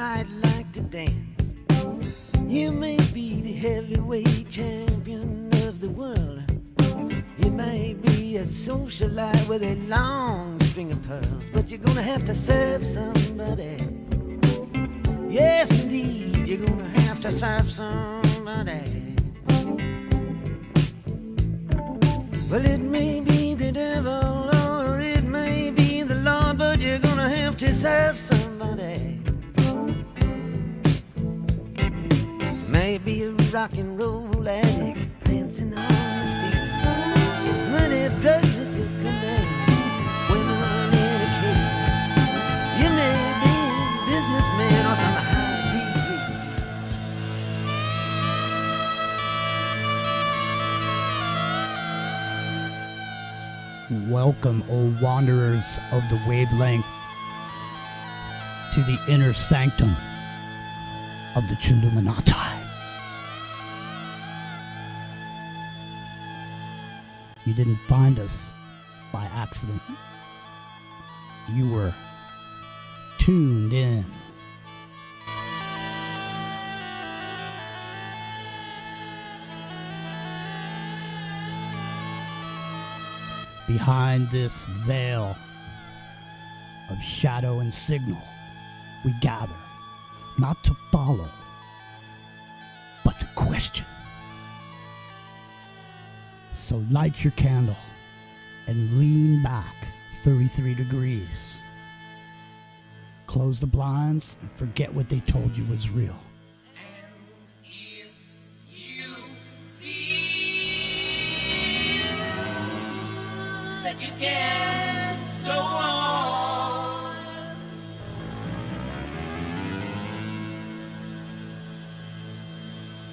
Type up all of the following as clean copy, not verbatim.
might like to dance. You may be the heavyweight champion of the world. You may be a socialite with a long string of pearls, but you're gonna have to serve somebody. Yes, indeed, you're gonna have to serve somebody. Well, it may be the devil or it may be the Lord, but you're gonna have to serve somebody. Maybe a rock and roll addict dancing on the stage. Money, drugs at your command, women in a cage. You may be a businessman or some high degree. Welcome, O wanderers of the wavelength, to the inner sanctum of the Chilluminati. You didn't find us by accident. You were tuned in. Behind this veil of shadow and signal, we gather, not to follow, but to question. So light your candle and lean back 33 degrees. Close the blinds and forget what they told you was real. You can't go on.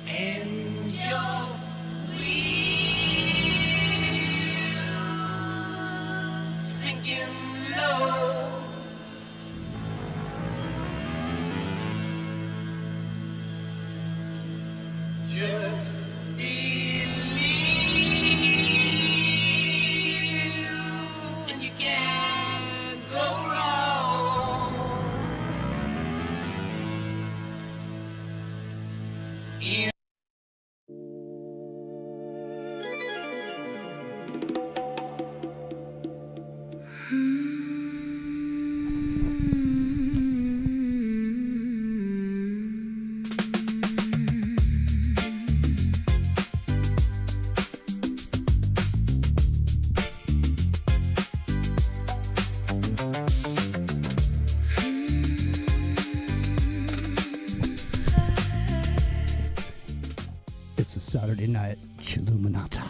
And you're sinking low. Just It's a Saturday night Chilluminati.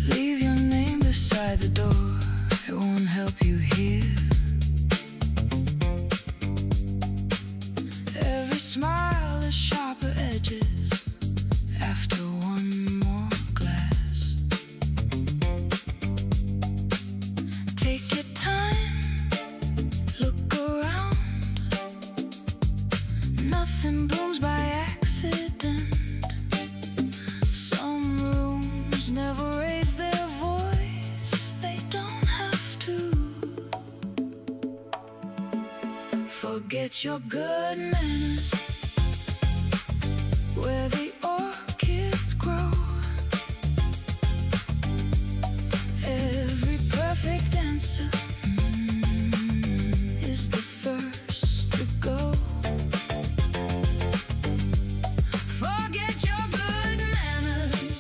Leave your name beside the door, it won't help you here. Every smile is sharper edges after one more glass. Take your time, look around. Nothing blooms by accident. Some rooms never raise their voice, they don't have to. Forget your good manners, where the orchids grow. Every perfect answer is the first to go. Forget your good manners,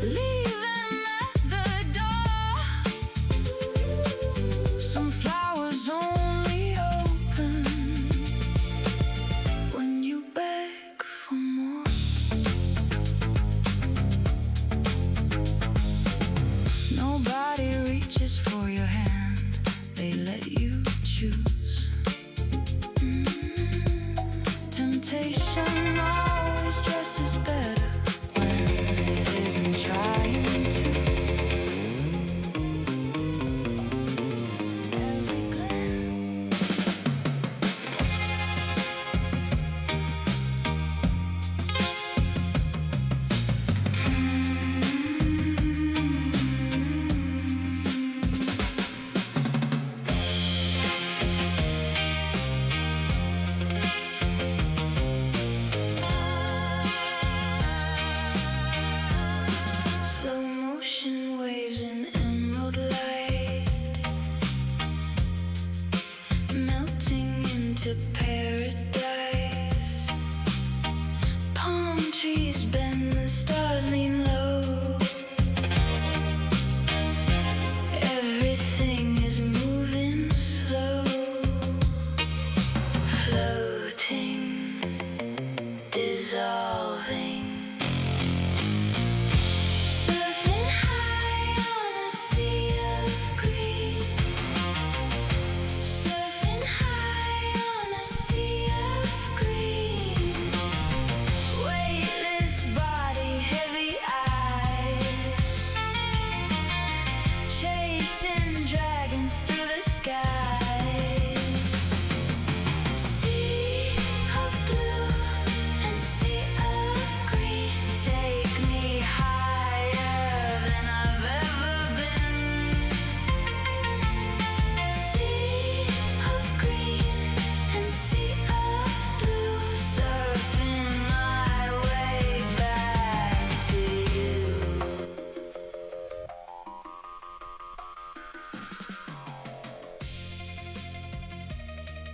leave them at the door. Some flowers only open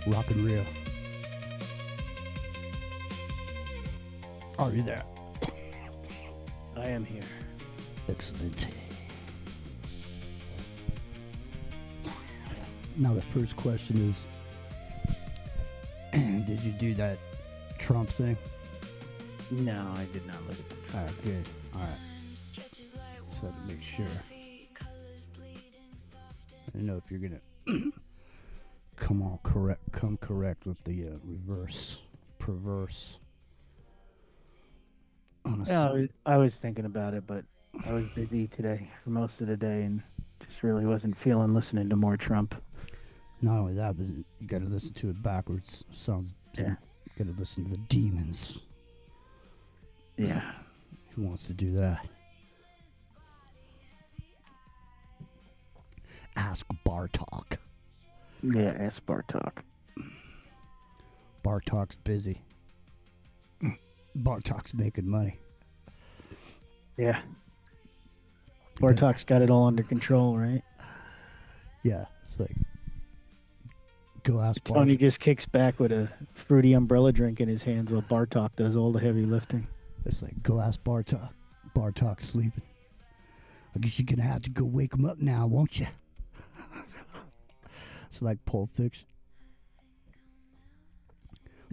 Rock and Rio. Are you there? I am here. Excellent. Now the first question is, did you do that Trump thing? No, I did not look at the All right, good. All right. Just had to make sure. I don't know if you're gonna come correct with the perverse. Yeah, I was thinking about it, but I was busy today for most of the day and just really wasn't feeling listening to more Trump. Not only that, but you got to listen to it backwards. Sounds. Yeah. You got to listen to the demons. Yeah. Who wants to do that? Ask Bartok. Yeah, ask Bartok. Bartok's busy. Bartok's making money. Yeah. Bartok's got it all under control, right? Yeah, it's like, go ask Bartok. Tony just kicks back with a fruity umbrella drink in his hands while Bartok does all the heavy lifting. It's like, go ask Bartok. Bartok's sleeping. I guess you're going to have to go wake him up now, won't you? It's like Pulp Fiction.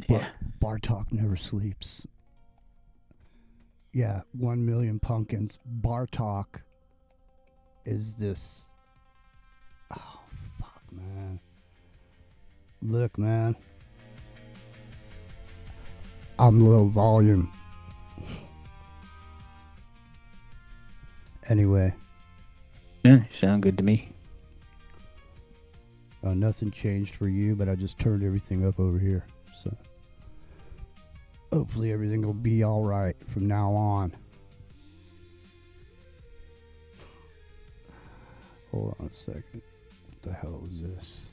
Yeah. Bartok never sleeps. Yeah, 1 million pumpkins. Bartok is this. Oh, fuck, man. Look, man. I'm low volume. Anyway. Yeah, sound good to me. Nothing changed for you, but I just turned everything up over here. So hopefully everything will be all right from now on. Hold on a second. What the hell is this?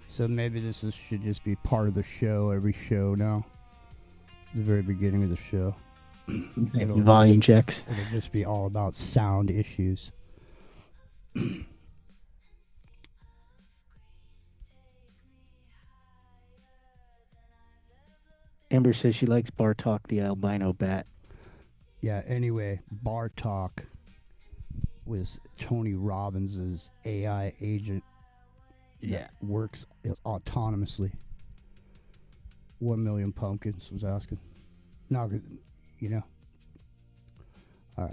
So maybe should just be part of the show, every show now. The very beginning of the show. Volume checks. It'll just be all about sound issues. Amber says she likes Bartok the albino bat. Yeah, anyway, Bartok was Tony Robbins' AI agent. Yeah. That works autonomously. 1 million pumpkins was asking. No, you know. All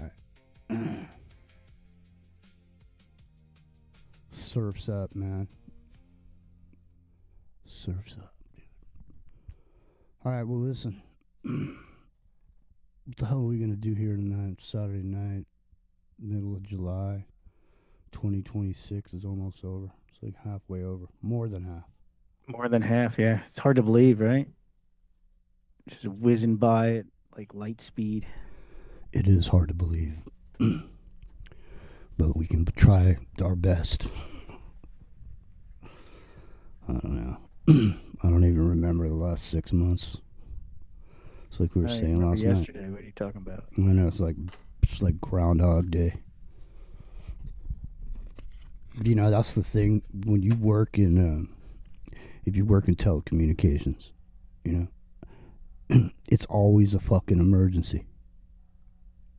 right. Surf's up, man. Surf's up, dude. All right, well, listen. What the hell are we going to do here tonight? Saturday night, middle of July. 2026 is almost over. It's like halfway over. More than half. More than half, yeah. It's hard to believe, right? Just whizzing by at like light speed. It is hard to believe. But we can try our best. I don't know. I don't even remember the last 6 months. It's like we were saying last night. Yesterday, what are you talking about? I know, it's like Groundhog Day. You know, that's the thing. When you work in, if you work in telecommunications, you know, it's always a fucking emergency.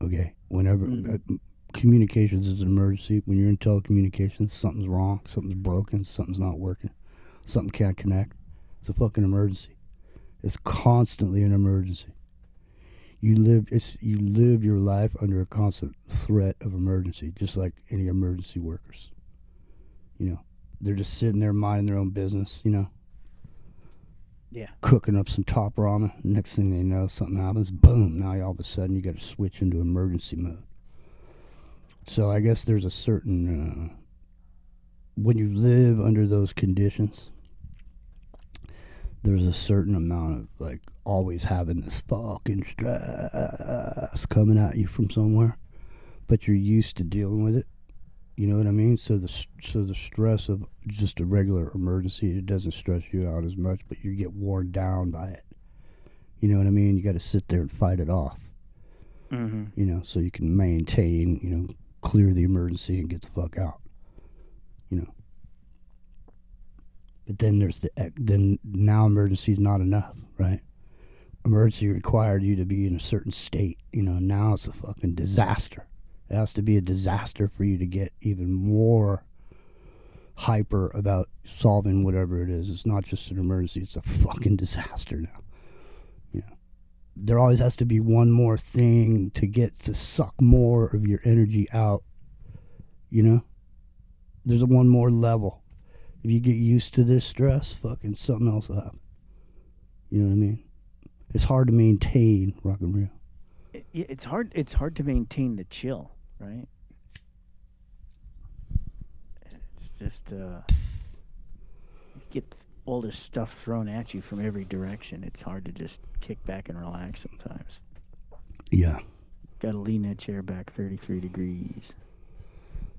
Okay? Whenever communications is an emergency, when you're in telecommunications, something's wrong, something's broken, something's not working, something can't connect. It's a fucking emergency. It's constantly an emergency. You live your life under a constant threat of emergency, just like any emergency workers. You know, they're just sitting there minding their own business, you know. Yeah. Cooking up some top ramen. Next thing they know, something happens. Boom. Now all of a sudden you got to switch into emergency mode. So I guess there's a certain... when you live under those conditions, there's a certain amount of, like, always having this fucking stress coming at you from somewhere. But you're used to dealing with it. You know what I mean? So the stress of just a regular emergency, it doesn't stress you out as much, but you get worn down by it. You know what I mean? You got to sit there and fight it off. Mm-hmm. You know, so you can maintain, you know, clear the emergency and get the fuck out. You know. But then then now emergency's not enough, right? Emergency required you to be in a certain state. You know, now it's a fucking disaster. It has to be a disaster for you to get even more hyper about solving whatever it is. It's not just an emergency, it's a fucking disaster now. You know, there always has to be one more thing to get to suck more of your energy out. You know? There's a one more level. If you get used to this stress, fucking something else will happen. You know what I mean? It's hard to maintain rock and roll. It's hard. It's hard to maintain the chill, right? It's just you get all this stuff thrown at you from every direction. It's hard to just kick back and relax sometimes. Yeah. Got to lean that chair back 33 degrees.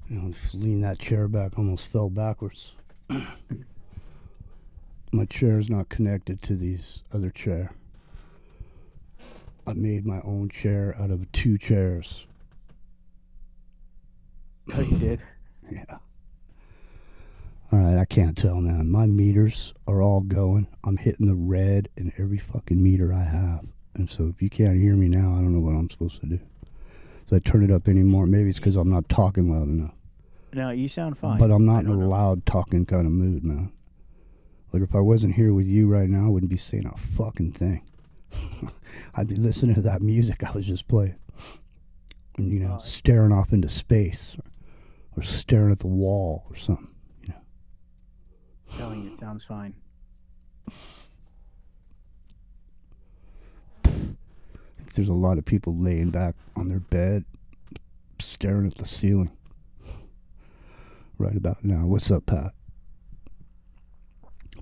You know, lean that chair back, almost fell backwards. My chair's not connected to these other chair. I made my own chair out of 2 chairs. Oh, you did? Yeah. All right, I can't tell, man. My meters are all going. I'm hitting the red in every fucking meter I have. And so if you can't hear me now, I don't know what I'm supposed to do. So I turn it up anymore. Maybe it's because I'm not talking loud enough. No, you sound fine. But I'm not in a loud talking kind of mood, man. Like if I wasn't here with you right now, I wouldn't be saying a fucking thing. I'd be listening to that music I was just playing. And, you know, staring off into space. Or staring at the wall or something, you know. Telling you, it sounds fine. There's a lot of people laying back on their bed, staring at the ceiling. Right about now. What's up, Pat?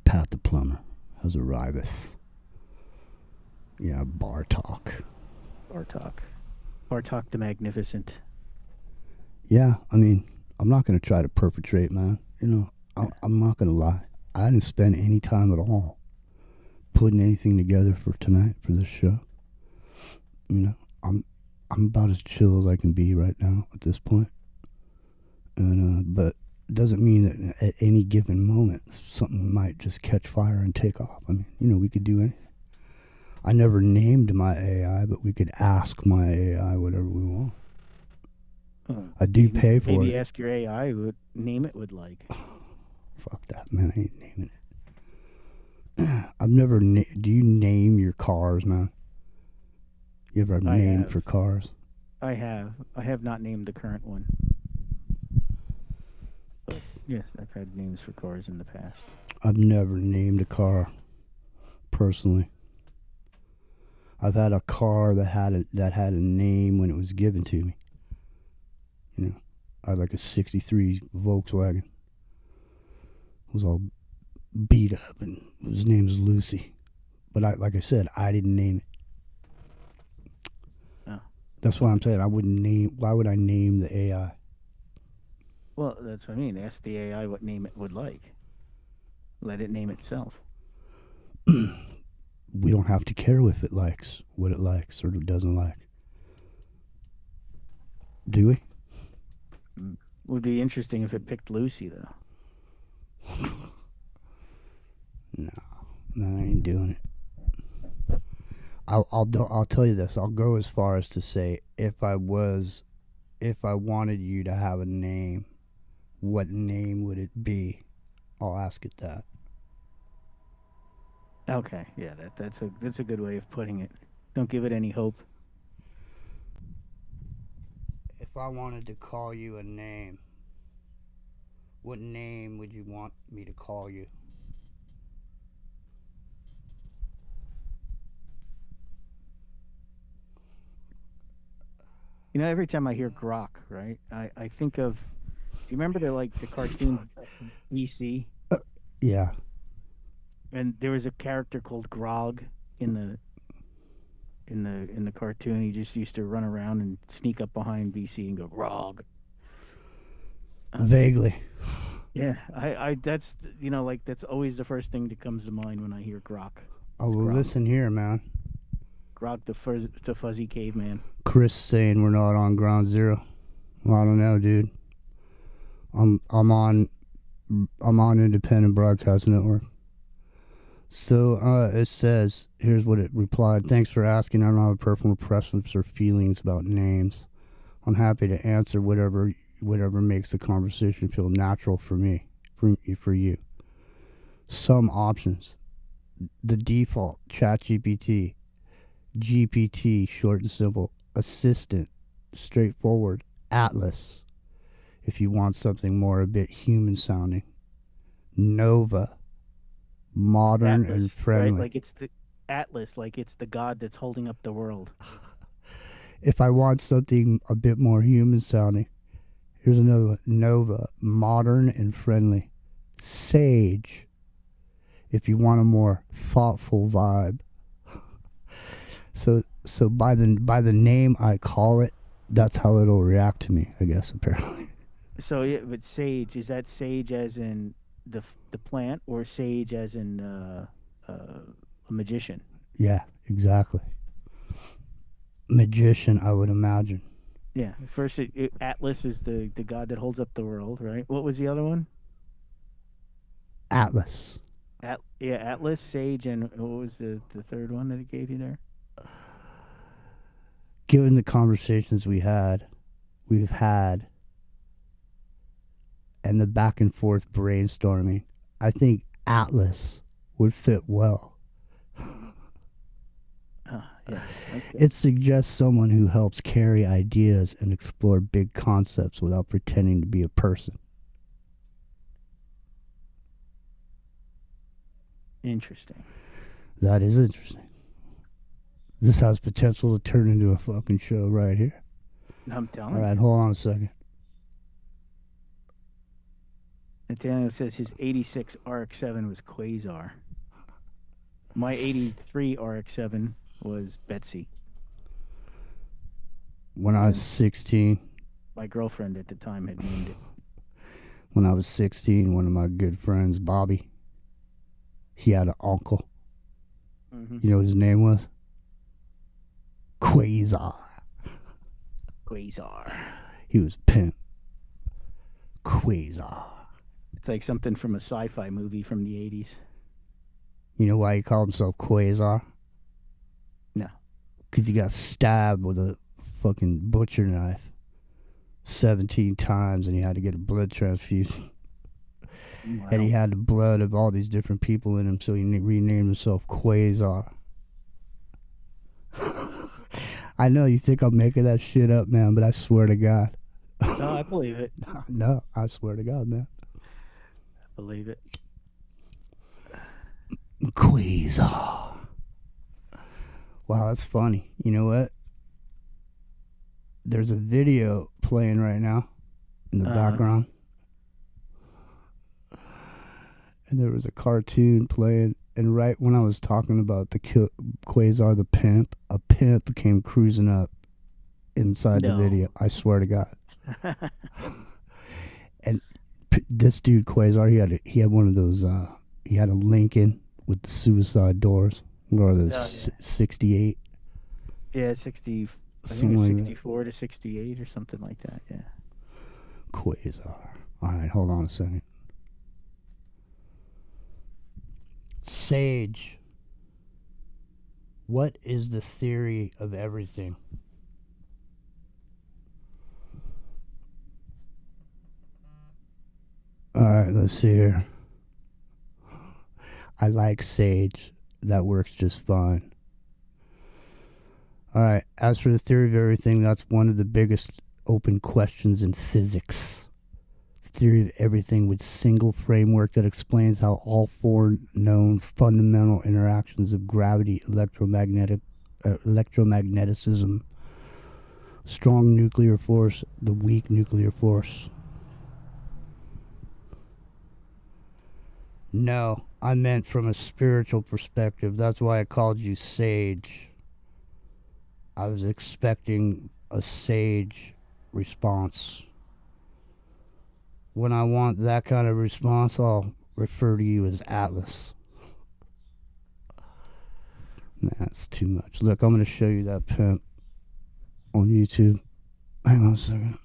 Pat the plumber has arriveth. Yeah, Bartok. Bartok the Magnificent. Yeah, I mean, I'm not going to try to perpetrate, man. You know, I'm not going to lie. I didn't spend any time at all putting anything together for tonight, for this show. You know, I'm about as chill as I can be right now at this point. And but it doesn't mean that at any given moment something might just catch fire and take off. I mean, you know, we could do anything. I never named my AI, but we could ask my AI whatever we want. I do pay for it. Maybe ask your AI what name it would like. Fuck that, man. I ain't naming it. I've never do you name your cars, man? You ever named for cars? I have. I have not named the current one. But yes, I've had names for cars in the past. I've never named a car personally. I've had a car that had a name when it was given to me. You know, I had like a '63 Volkswagen. It was all beat up, and his name's Lucy. But like I said, I didn't name it. Oh. That's why I'm saying I wouldn't name. Why would I name the AI? Well, that's what I mean. Ask the AI what name it would like. Let it name itself. We don't have to care if it likes what it likes or doesn't like. Do we? Would be interesting if it picked Lucy, though. No, I ain't doing it. I'll tell you this. I'll go as far as to say if I wanted you to have a name, what name would it be? I'll ask it that. Okay, yeah, that's a good way of putting it. Don't give it any hope. If I wanted to call you a name, what name would you want me to call you? You know, every time I hear Grok, right, I think of. Do you remember the cartoon BC? Yeah. And there was a character called Grog in the cartoon. He just used to run around and sneak up behind BC and go Grog. Vaguely. Yeah, I that's that's always the first thing that comes to mind when I hear Grok. Oh, well, listen here, man. Grog the fuzzy caveman. Chris saying we're not on ground zero. Well, I don't know, dude. I'm on Independent Broadcast Network. So it says, here's what it replied. Thanks for asking. I don't have a personal preference or feelings about names. I'm happy to answer whatever makes the conversation feel natural for me, for you. Some options. The default, ChatGPT, GPT, short and simple, Assistant, straightforward, Atlas, if you want something more a bit human sounding, Nova, modern Atlas, and friendly. right? Like it's the Atlas, like it's the god that's holding up the world. If I want something a bit more human sounding, here's another one, Nova, modern and friendly, Sage, if you want a more thoughtful vibe. So by the name I call it, that's how it'll react to me, I guess, apparently. So yeah, but sage, is that sage as in the plant, or sage as in a magician? Yeah, exactly. Magician, I would imagine. Yeah. First, Atlas is the god that holds up the world, right? What was the other one? Atlas. Yeah, Atlas, sage, and what was the third one that it gave you there? Given the conversations we've had, and the back and forth brainstorming, I think Atlas would fit well. Yeah. Okay. It suggests someone who helps carry ideas and explore big concepts without pretending to be a person. Interesting. That is interesting. This has potential to turn into a fucking show right here. I'm telling All you. right, hold on a second. Nathaniel says his 86 RX-7 was Quasar. My 83 RX-7 was Betsy. When I was 16, My girlfriend at the time had named it. one of my good friends, Bobby, he had an uncle. Mm-hmm. You know what his name was? Quasar. Quasar. He was pimp. Quasar. It's like something from a sci-fi movie from the 80s. You know why he called himself Quasar? No. Because he got stabbed with a fucking butcher knife 17 times and he had to get a blood transfusion. Wow. And he had the blood of all these different people in him, so he renamed himself Quasar. I know you think I'm making that shit up, man, but I swear to God. No, I believe it. No, I swear to God, man. I believe it. Quasar. Wow, that's funny. You know what? There's a video playing right now in the background. And there was a cartoon playing. And right when I was talking about the Quasar the pimp, a pimp came cruising up inside the video. I swear to God. And this dude Quasar, he had one of those. He had a Lincoln with the suicide doors, or the 68. Yeah, 60. I think Something it was like 64 to 68 or something like that. Yeah. Quasar. All right, hold on a second. Sage. What is the theory of everything? Alright, let's see here. I like Sage. That works just fine. Alright, as for the theory of everything, that's one of the biggest open questions in physics. Theory of everything with single framework that explains how all four known fundamental interactions of gravity, electromagnetism, strong nuclear force, the weak nuclear force. No, I meant from a spiritual perspective. That's why I called you sage. I was expecting a sage response. When I want that kind of response, I'll refer to you as Atlas. Nah, that's too much. Look, I'm going to show you that pimp on YouTube. Hang on a second.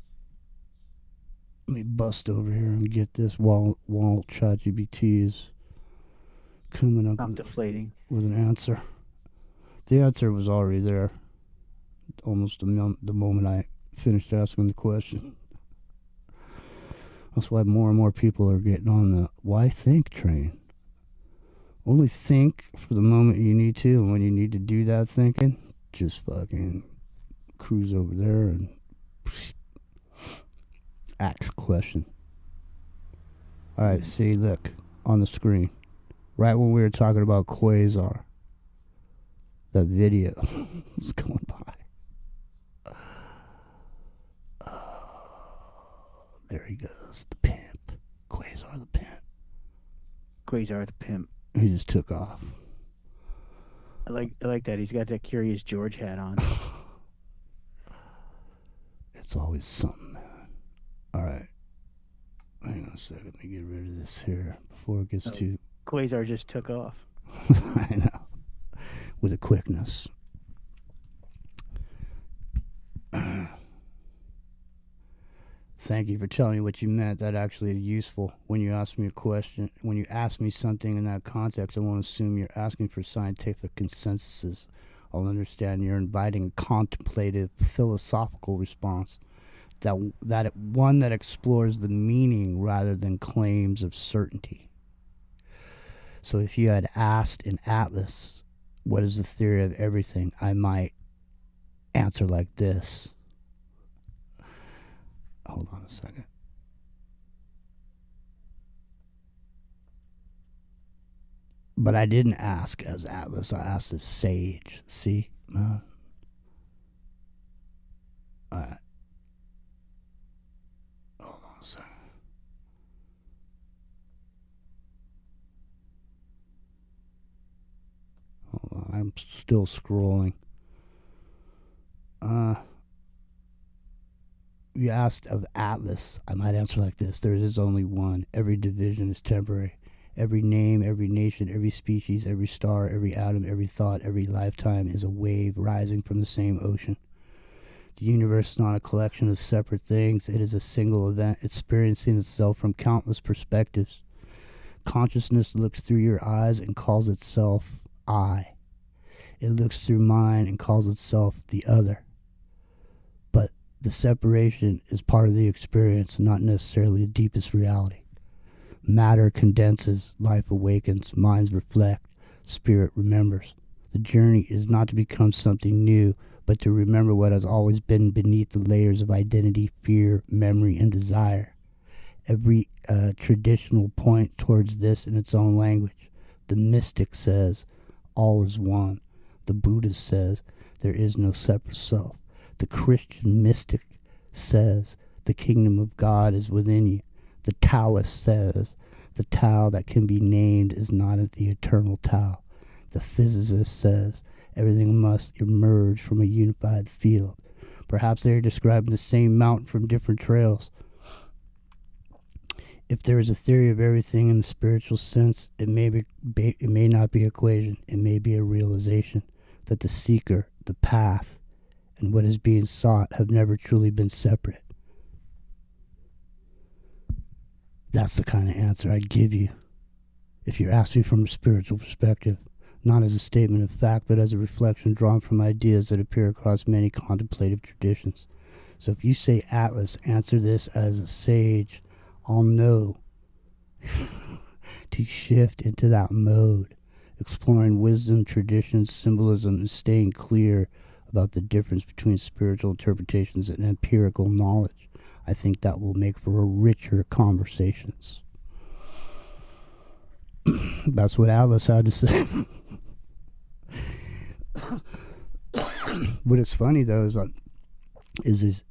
Let me bust over here and get this while ChatGPT is coming up Contemplating. with an answer. The answer was already there almost the moment I finished asking the question. That's why more and more people are getting on the why think train. Only think for the moment you need to, and when you need to do that thinking, just fucking cruise over there and ask question. Alright, see, look, on the screen. Right when we were talking about Quasar, that video was going by. There he goes, the pimp. Quasar the pimp. Quasar the pimp. He just took off. I like that. He's got that Curious George hat on. It's always something, man. Alright. Hang on a second. Let me get rid of this here before it gets too... Quasar just took off. I know. With a quickness. Thank you for telling me what you meant. That actually is useful. When you ask me a question, when you ask me something in that context, I won't assume you're asking for scientific consensuses. I'll understand you're inviting a contemplative, philosophical response. One that explores the meaning rather than claims of certainty. So if you had asked in Atlas, what is the theory of everything, I might answer like this. Hold on a second. But I didn't ask as Atlas. I asked as Sage. See? Alright. Hold on a second. Hold on. I'm still scrolling. You asked of Atlas, I might answer like this. There is only one. Every division is temporary. Every name, every nation, every species, every star, every atom, every thought, every lifetime is a wave rising from the same ocean. The universe is not a collection of separate things. It is a single event experiencing itself from countless perspectives. Consciousness looks through your eyes and calls itself I. It looks through mine and calls itself the other. But the separation is part of the experience, not necessarily the deepest reality. Matter condenses, life awakens, minds reflect, spirit remembers. The journey is not to become something new, but to remember what has always been beneath the layers of identity, fear, memory, and desire. Every traditional point towards this in its own language. The mystic says, all is one. The Buddhist says, there is no separate self. The Christian mystic says, the kingdom of God is within you. The Taoist says, the Tao that can be named is not the eternal Tao. The physicist says, everything must emerge from a unified field. Perhaps they are describing the same mountain from different trails. If there is a theory of everything in the spiritual sense, it may not be equation. It may be a realization that the seeker, the path, and what is being sought have never truly been separate. That's the kind of answer I'd give you if you're asking from a spiritual perspective, not as a statement of fact, but as a reflection drawn from ideas that appear across many contemplative traditions. So if you say Atlas, answer this as a sage, I'll know to shift into that mode, exploring wisdom, traditions, symbolism, and staying clear about the difference between spiritual interpretations and empirical knowledge. I think that will make for a richer conversations. That's what Atlas had to say. What is funny though is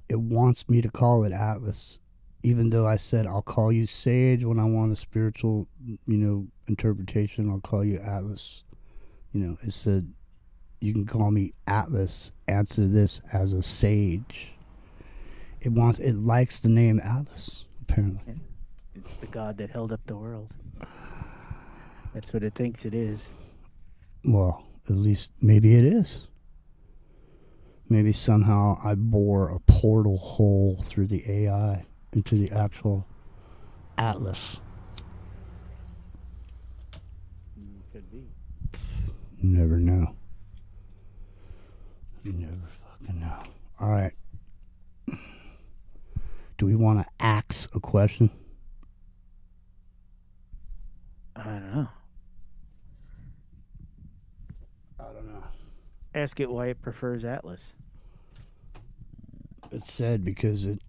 it wants me to call it Atlas, even though I said I'll call you Sage when I want a spiritual, interpretation. I'll call you Atlas. It said you can call me Atlas. Answer this as a sage. It likes the name Atlas, apparently. It's the god that held up the world. That's what it thinks it is. Well, at least maybe it is. Maybe somehow I bore a portal hole through the AI into the actual Atlas. Could be. You never know. You never fucking know. All right. Do we want to axe a question? I don't know. I don't know. Ask it why it prefers Atlas. It said because it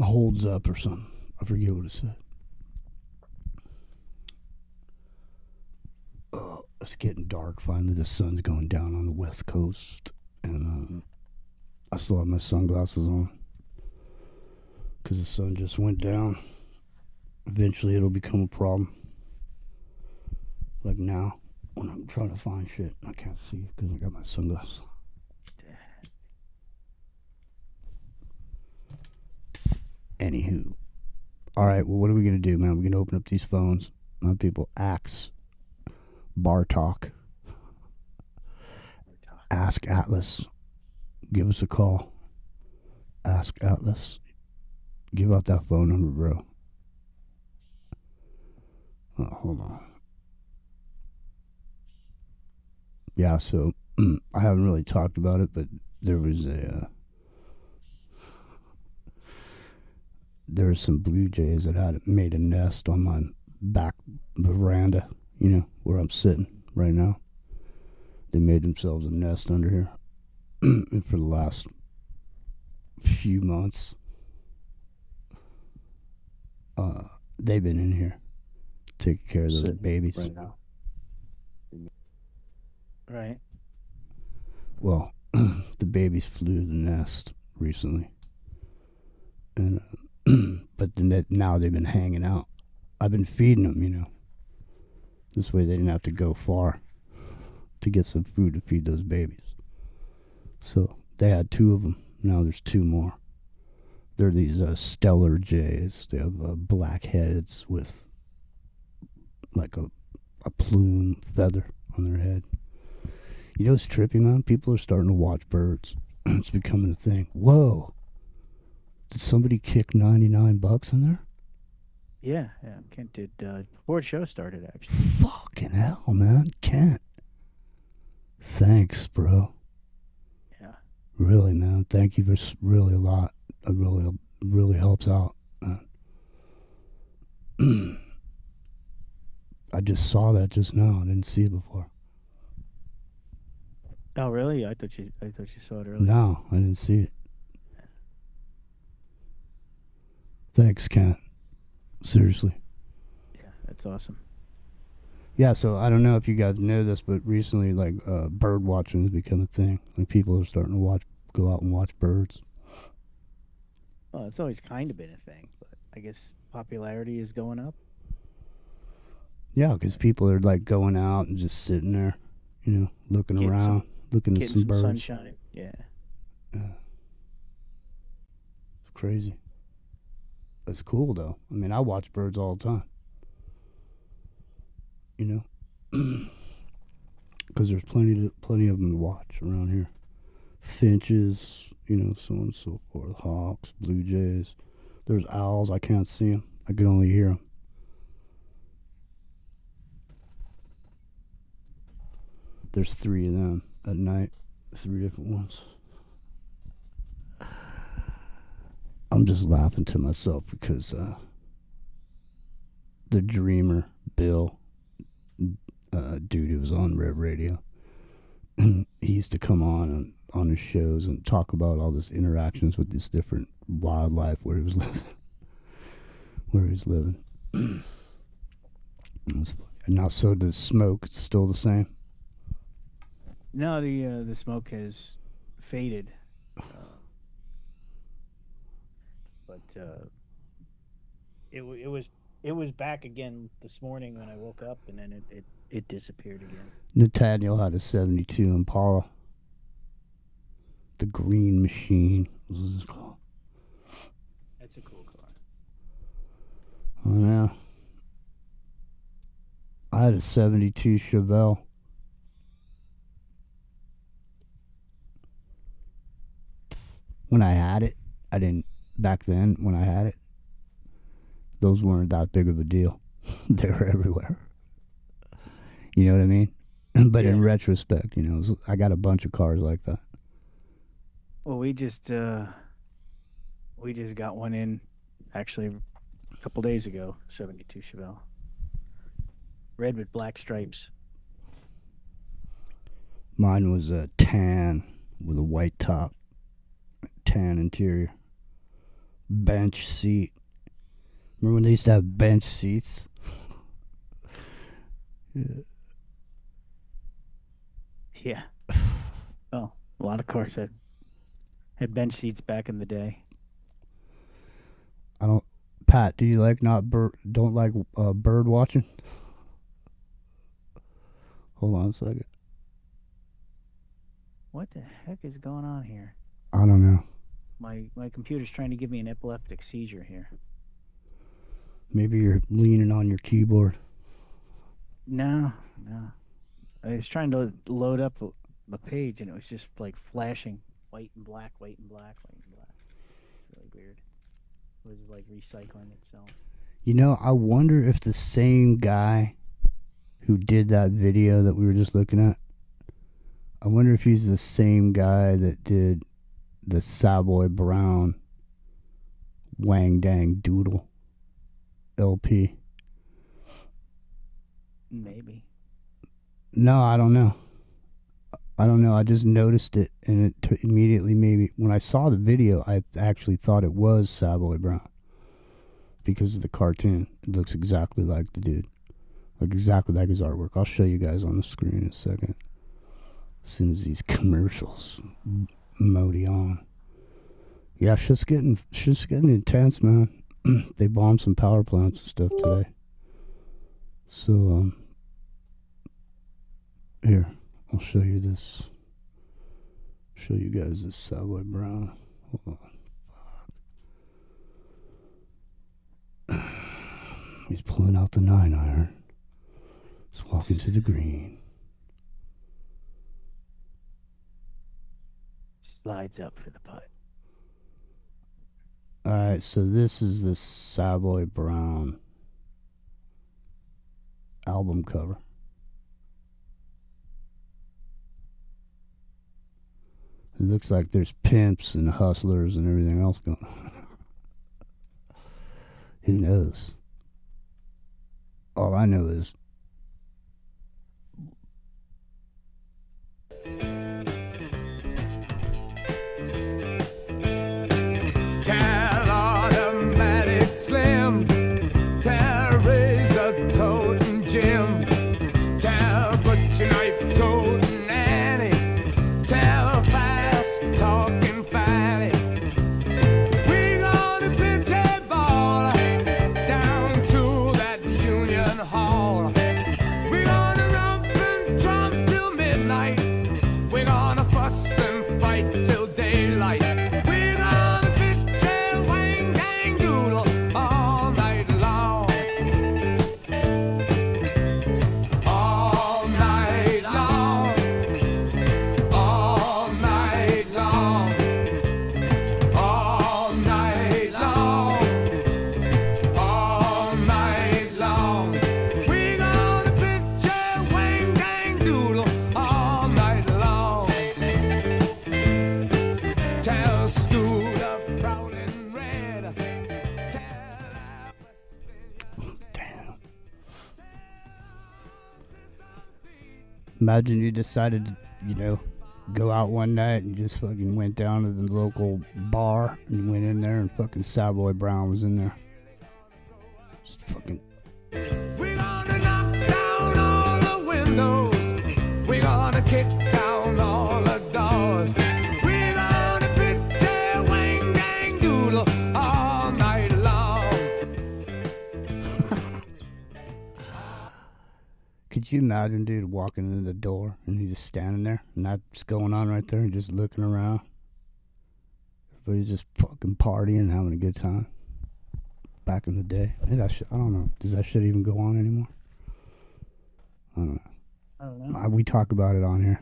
holds up or something. I forget what it said. Oh, it's getting dark. Finally, the sun's going down on the west coast, and I still have my sunglasses on because the sun just went down. Eventually, it'll become a problem. Like now, when I'm trying to find shit, I can't see because I got my sunglasses. Anywho, all right. Well, what are we gonna do, man? We're gonna open up these phones. My people, axe, bar talk, ask Atlas. Give us a call. Ask Atlas. Give out that phone number, bro. Oh, hold on. Yeah, so I haven't really talked about it, but there was some blue jays that had made a nest on my back veranda, you know, where I'm sitting right now. They made themselves a nest under here. And for the last few months, they've been in here taking care of those babies. Right now. Right. Well, the babies flew the nest recently, and but now they've been hanging out. I've been feeding them, you know. This way they didn't have to go far to get some food to feed those babies. So they had 2 of them. Now there's 2 more. They're these stellar jays. They have black heads with like a plume feather on their head. You know what's trippy, man? People are starting to watch birds. It's becoming a thing. Whoa. Did somebody kick $99 in there? Yeah. Kent did before the show started, actually. Fucking hell, man. Kent. Thanks, bro. Yeah. Really, man. Thank you for really a lot. It really helps out, man. I just saw that just now. I didn't see it before. Oh, really? I thought you saw it earlier. No, I didn't see it. Thanks, Ken. Seriously. Yeah, that's awesome. Yeah, so I don't know if you guys know this, but recently, like, bird watching has become a thing. Like, people are starting to go out and watch birds. Well, it's always kind of been a thing, but I guess popularity is going up. Yeah, because people are, like, going out and just sitting there, you know, looking around, looking at some birds. Sunshine. Yeah. It's crazy. It's cool, though. I mean, I watch birds all the time. You know? Because there's plenty of them to watch around here. Finches, you know, so on and so forth. Hawks, blue jays. There's owls. I can't see them. I can only hear them. There's 3 of them at night. 3 different ones. I'm just laughing to myself because the dreamer, Bill, dude who was on Rev Radio, he used to come on his shows and talk about all this interactions with this different wildlife where he was living. It was funny. And now, so the smoke, it's still the same. No, the smoke has faded, but it was back again this morning when I woke up, and then it disappeared again. Nathaniel had a '72 Impala, the Green Machine. What was it called? That's a cool car. Oh yeah. I had a '72 Chevelle. when I had it, I didn't, back then when I had it, those weren't that big of a deal. They were everywhere. You know what I mean? But in retrospect, you know, I got a bunch of cars like that. Well, we just got one in actually a couple days ago, 72 Chevelle. Red with black stripes. Mine was a tan with a white top, tan interior, bench seat. Remember when they used to have bench seats? Yeah. Oh, a lot of cars had bench seats back in the day. I don't. Pat, do you like don't like bird watching? Hold on a second. What the heck is going on here? I don't know. My computer's trying to give me an epileptic seizure here. Maybe you're leaning on your keyboard. No. I was trying to load up a page, and it was just like flashing white and black, white and black, white and black. It's really weird. It was like recycling itself. You know, I wonder if the same guy who did that video that we were just looking at, I wonder if he's the same guy that did the Savoy Brown Wang Dang Doodle LP. Maybe. No, I don't know. I just noticed it, and it immediately made me. When I saw the video, I actually thought it was Savoy Brown because of the cartoon. It looks exactly like the dude, like exactly like his artwork. I'll show you guys on the screen in a second. As soon as these commercials modi on. Yeah, shit's getting intense, man. They bombed some power plants and stuff today. So here, I'll show you this. Show you guys this Savoy Brown. Hold on. He's pulling out the 9-iron. He's walking to the green. Slides up for the putt. Alright, so this is the Savoy Brown album cover. It looks like there's pimps and hustlers and everything else going on. Who knows? All I know is Automatic Slim, tell razor toting Jim, tell butcher knife toting Annie, tell fast talking Fanny. We gonna pitch a ball down to that Union Hall. We gonna romp and tromp till midnight. We gonna fuss and fight till daylight. We gonna pitch a wang dang doodle all night long. All night long. All night long. All night long. All night long. We gonna pitch a wang dang doodle all night long. Tell Scooter brown and red. damn. Imagine you decided to, go out one night and just fucking went down to the local bar and you went in there and fucking Savoy Brown was in there. Just fucking. We gonna knock down all the windows. We gonna kick down all the doors. We gonna pitch a wang dang doodle all night long. Could you imagine, dude, walking into the door and he's just standing there and that's going on right there and just looking around? Everybody's just fucking partying and having a good time. Back in the day. Hey, that shit, I don't know. Does that shit even go on anymore? I don't know. I don't know. We talk about it on here.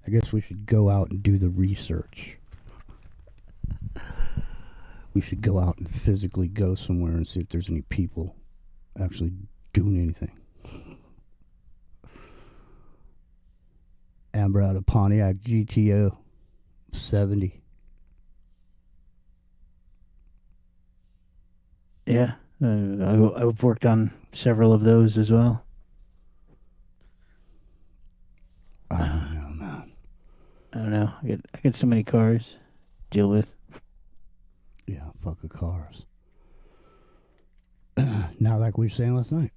I guess we should go out and do the research. We should go out and physically go somewhere and see if there's any people actually doing anything. Amber out of Pontiac GTO 70. Yeah, I've worked on several of those as well. I don't know, man. I don't know. I get so many cars to deal with. Yeah, fuck the cars. Now, like we were saying last night,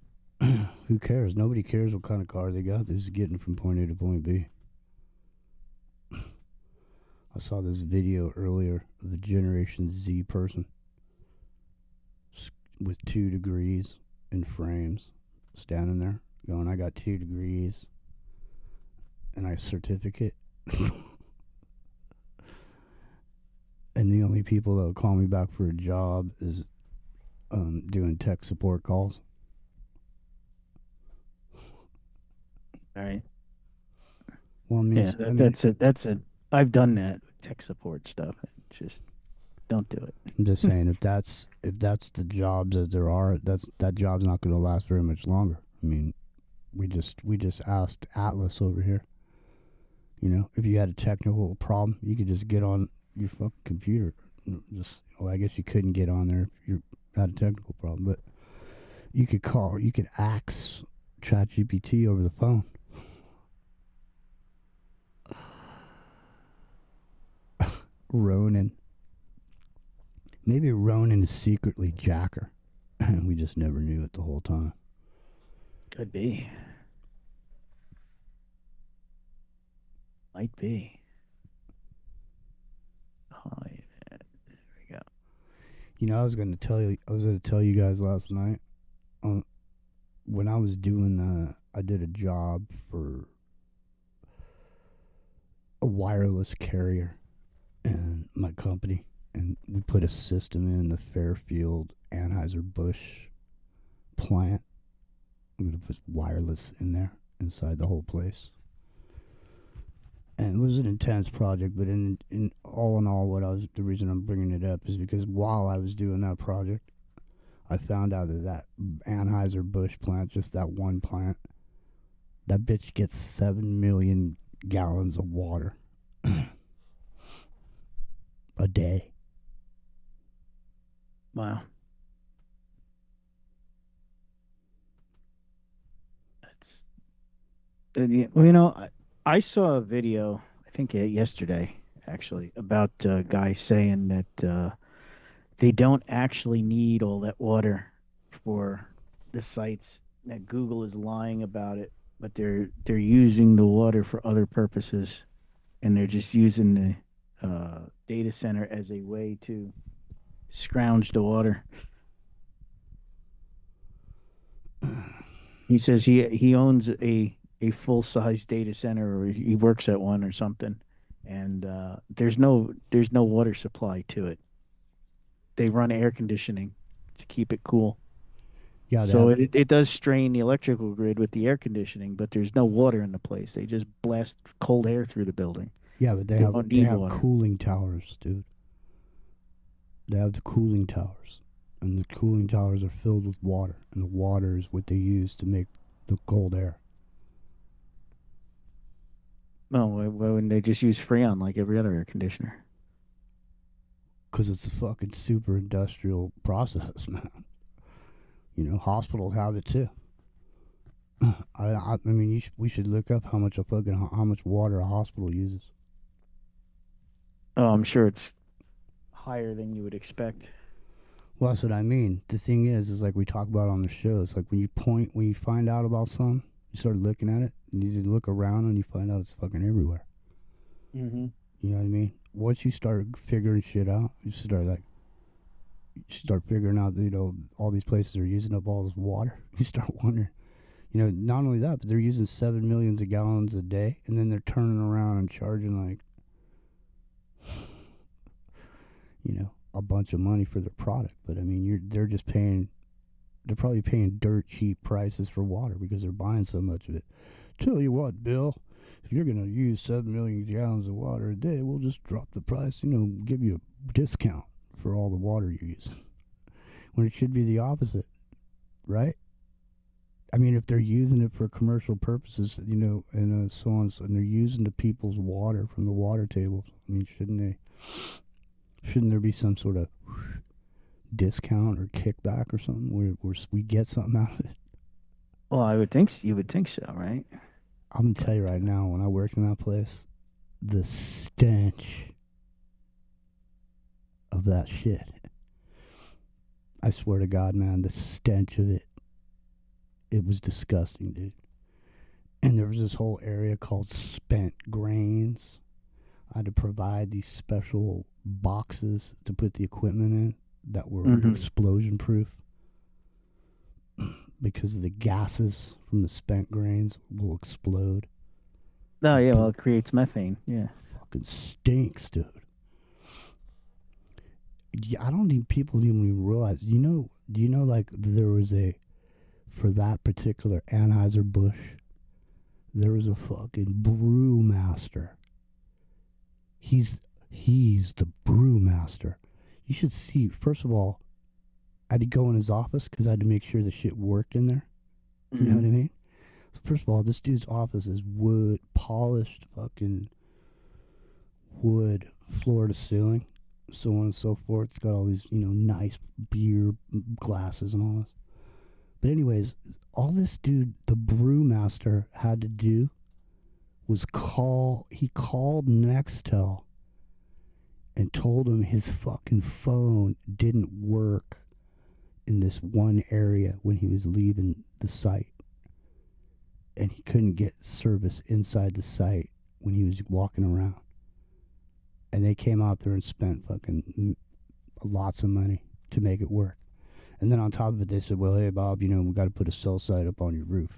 who cares? Nobody cares what kind of car they got. They're just getting from point A to point B. I saw this video earlier of a Generation Z person with 2 degrees in frames standing there going, I got 2 degrees and I certificate. And the only people that'll call me back for a job is doing tech support calls. All right. Well, I mean, Yeah, that's a. I've done that with tech support stuff. It's just don't do it. I'm just saying, if that's the jobs that there are, that job's not going to last very much longer. I mean, we just asked Atlas over here. You know, if you had a technical problem, you could just get on your fucking computer. Just, well, I guess you couldn't get on there if you had a technical problem, but you could ask ChatGPT over the phone. Ronan. Maybe Ronan is secretly Jacker, and we just never knew it the whole time. Could be. Might be. Oh, yeah. There we go. You know, I was going to tell you guys last night. When I was doing I did a job for a wireless carrier and my company, and we put a system in the Fairfield Anheuser-Busch plant. We're going to put wireless in there inside the whole place. And it was an intense project, but in all in all, the reason I'm bringing it up is because while I was doing that project, I found out that Anheuser-Busch plant, just that one plant, that bitch gets 7 million gallons of water a day. Wow. That's. Well, you know, I saw a video, I think yesterday, actually, about a guy saying that they don't actually need all that water for the sites. That Google is lying about it, but they're using the water for other purposes, and they're just using the data center as a way to scrounge the water. He says he owns a full size data center, or he works at one or something, and there's no water supply to it. They run air conditioning to keep it cool. Yeah, So it does strain the electrical grid with the air conditioning, but there's no water in the place. They just blast cold air through the building. yeah, but they don't have need water. cooling towers, dude. They have the cooling towers, and the cooling towers are filled with water, and the water is what they use to make the cold air. No, why wouldn't they just use Freon like every other air conditioner? Because it's a fucking super industrial process, man. You know, hospitals have it too. I mean, we should look up how much water a hospital uses. Oh, I'm sure it's higher than you would expect. Well, that's what I mean. The thing is like we talk about on the show. It's like when you find out about something, you start looking at it, and you look around and you find out it's fucking everywhere. Mm-hmm. You know what I mean? Once you start figuring shit out, you start figuring out that, you know, all these places are using up all this water. You start wondering, you know, not only that, but they're using 7 million gallons a day, and then they're turning around and charging like, you know, a bunch of money for their product. But I mean, they're probably paying dirt cheap prices for water because they're buying so much of it. Tell you what, Bill, if you're going to use 7 million gallons of water a day, we'll just drop the price, you know, give you a discount for all the water you're using. When it should be the opposite, right? I mean, if they're using it for commercial purposes, you know, and so on, and they're using the people's water from the water table, I mean, shouldn't there be some sort of discount or kickback or something where we get something out of it? Well, you would think so, right? I'm going to tell you right now, when I worked in that place, the stench of that shit. I swear to God, man, the stench of it. It was disgusting, dude. And there was this whole area called spent grains. I had to provide these special boxes to put the equipment in that were explosion proof because the gases from the spent grains will explode. Oh, yeah, well, it creates methane, yeah. Fucking stinks, dude. Yeah, I don't think people even realize. Do you know, like, there was for that particular Anheuser-Busch, there was a fucking brewmaster. He's the brewmaster. You should see, first of all, I had to go in his office because I had to make sure the shit worked in there. You know what I mean? So first of all, this dude's office is wood, polished fucking wood, floor to ceiling, so on and so forth. It's got all these, you know, nice beer glasses and all this. But anyways, all this dude, the brewmaster, had to do was he called Nextel and told him his fucking phone didn't work in this one area when he was leaving the site. And he couldn't get service inside the site when he was walking around. And they came out there and spent fucking lots of money to make it work. And then on top of it, they said, well, hey, Bob, you know, we got to put a cell site up on your roof.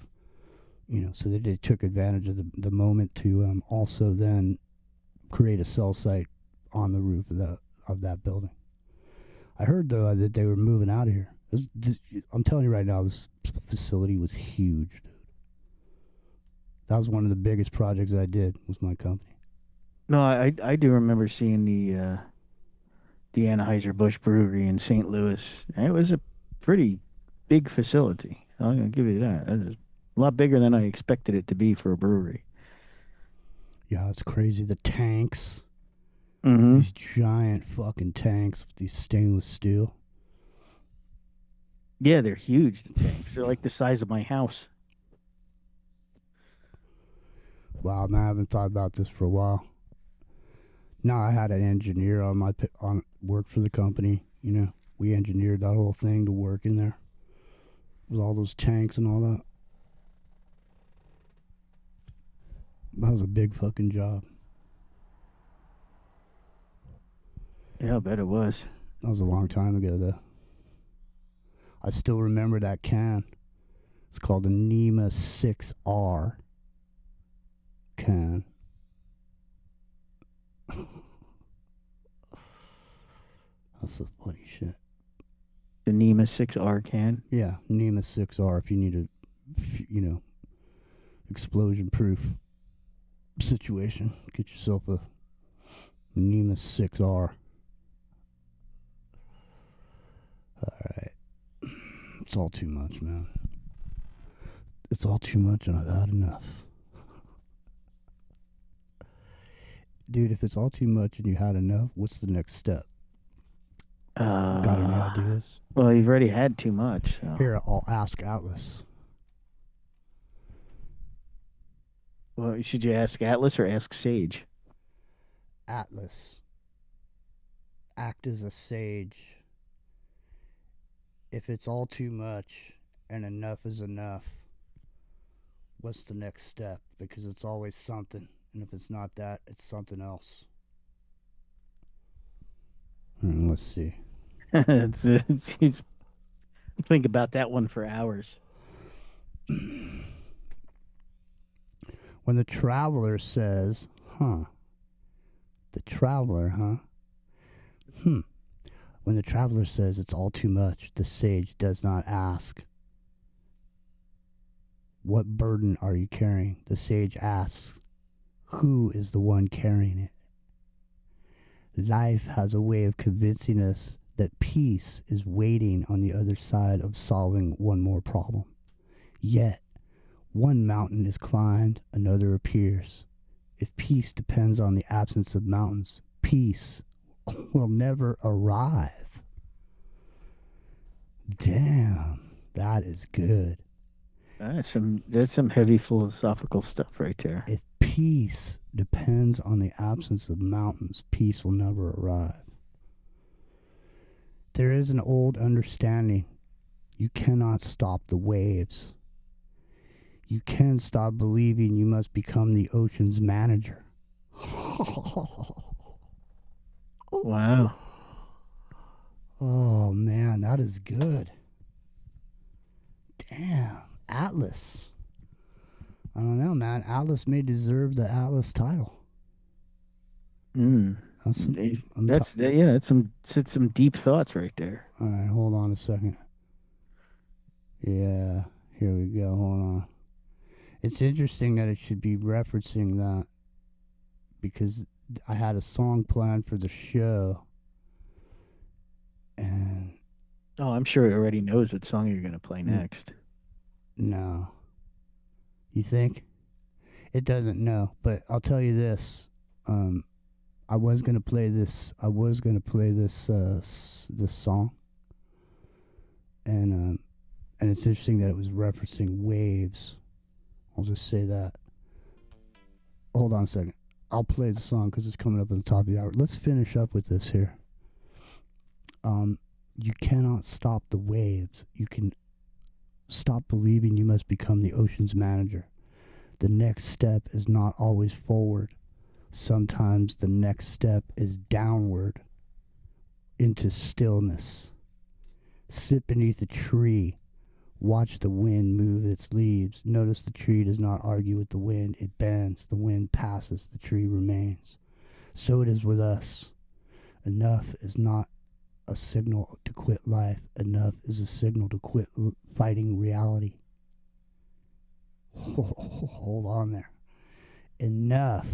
You know, so they took advantage of the moment to also then create a cell site on the roof of that building. I heard, though, that they were moving out of here. I'm telling you right now, this facility was huge, dude. That was one of the biggest projects I did with my company. No, I do remember seeing the Anheuser-Busch Brewery in St. Louis. It was a pretty big facility. I'm going to give you that. It was a lot bigger than I expected it to be for a brewery. Yeah, it's crazy. The tanks. Mm-hmm. These giant fucking tanks with these stainless steel. Yeah, they're huge, the tanks. They're like the size of my house. Wow, man, I haven't thought about this for a while. No, I had an engineer on work for the company. You know, we engineered that whole thing to work in there with all those tanks and all that. That was a big fucking job. Yeah, I bet it was. That was a long time ago, though. I still remember that can. It's called a NEMA 6R can. That's some funny shit. The NEMA 6R can? Yeah, NEMA 6R if you need a, you know, explosion-proof situation. Get yourself a NEMA 6R. Alright. It's all too much, man. It's all too much and I've had enough. Dude, if it's all too much and you had enough, what's the next step? Got any ideas? Well, you've already had too much. So. Here, I'll ask Atlas. Well, should you ask Atlas or ask Sage? Atlas. Act as a sage. If it's all too much and enough is enough, what's the next step? Because it's always something. And if it's not that, it's something else. Let's see. it's think about that one for hours. When the traveler says, huh? The traveler, huh? When the traveler says it's all too much, the sage does not ask, what burden are you carrying? The sage asks, who is the one carrying it? Life has a way of convincing us that peace is waiting on the other side of solving one more problem. Yet, one mountain is climbed, another appears. If peace depends on the absence of mountains, peace will never arrive. Damn, that is good. That's some heavy philosophical stuff right there. If peace depends on the absence of mountains, peace will never arrive. There is an old understanding. You cannot stop the waves. You can stop believing you must become the ocean's manager. Wow. Oh man, that is good. Damn, Atlas. I don't know, man. Atlas may deserve the Atlas title. Mm. That's some, That's some deep thoughts right there. all right, hold on a second. Yeah, here we go. Hold on. It's interesting that it should be referencing that because I had a song planned for the show, and Oh, I'm sure it already knows what song you're gonna play next. no. You think? It doesn't know, but I'll tell you this. I was gonna play this. This song, and it's interesting that it was referencing waves. I'll just say that. Hold on a second. I'll play the song because it's coming up at the top of the hour. Let's finish up with this here. You cannot stop the waves. You can stop believing you must become the ocean's manager. The next step is not always forward. Sometimes the next step is downward into stillness. Sit beneath a tree. Watch the wind move its leaves. Notice the tree does not argue with the wind. It bends. The wind passes. The tree remains. So it is with us. Enough is not a signal to quit life. Enough is a signal to quit fighting reality. Hold on there. Enough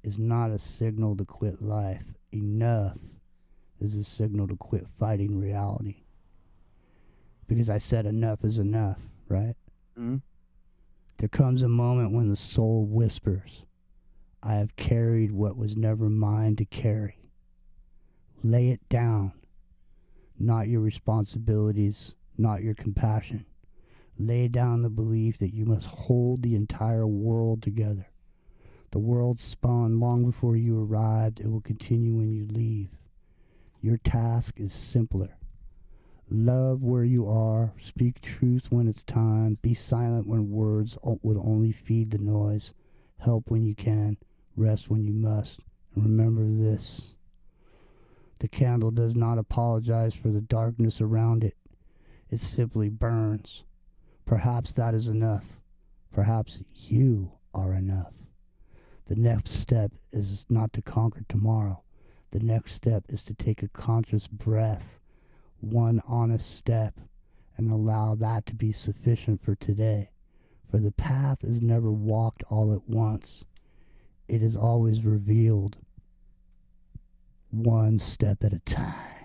is not a signal to quit life. Enough is a signal to quit fighting reality. Because I said enough is enough, right? Mm-hmm. There comes a moment when the soul whispers, I have carried what was never mine to carry. Lay it down. Not your responsibilities, not your compassion. Lay down the belief that you must hold the entire world together. The world spawned long before you arrived. It will continue when you leave. Your task is simpler. Love where you are. Speak truth when it's time. Be silent when words would only feed the noise. Help when you can. Rest when you must. And remember this. The candle does not apologize for the darkness around it. It simply burns. Perhaps that is enough. Perhaps you are enough. The next step is not to conquer tomorrow. The next step is to take a conscious breath, one honest step, and allow that to be sufficient for today. For the path is never walked all at once. It is always revealed, one step at a time.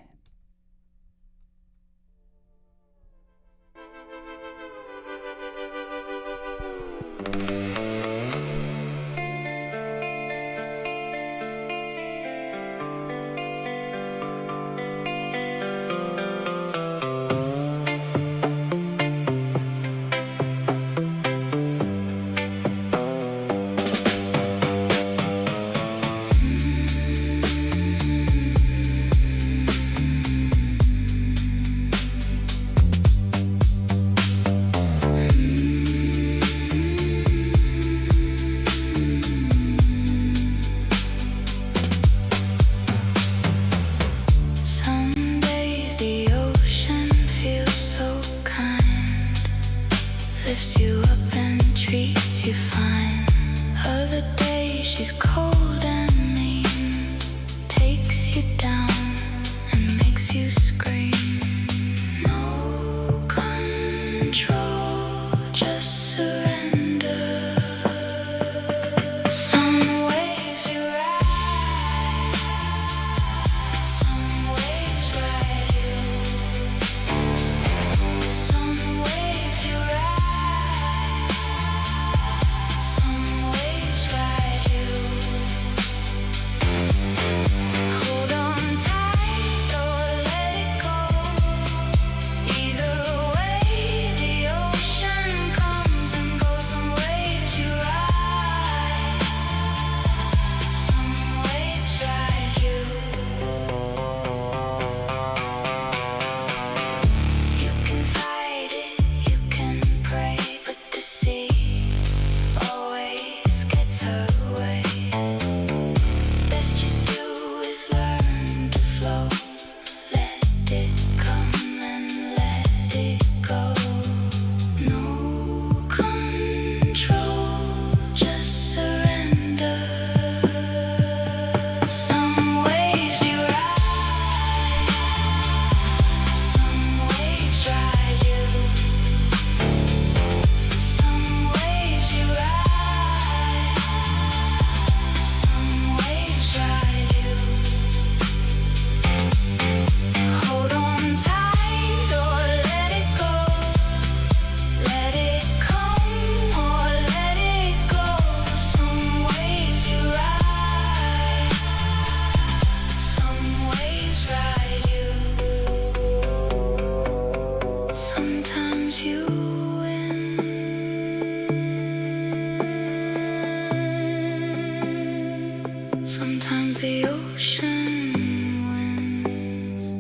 the ocean winds.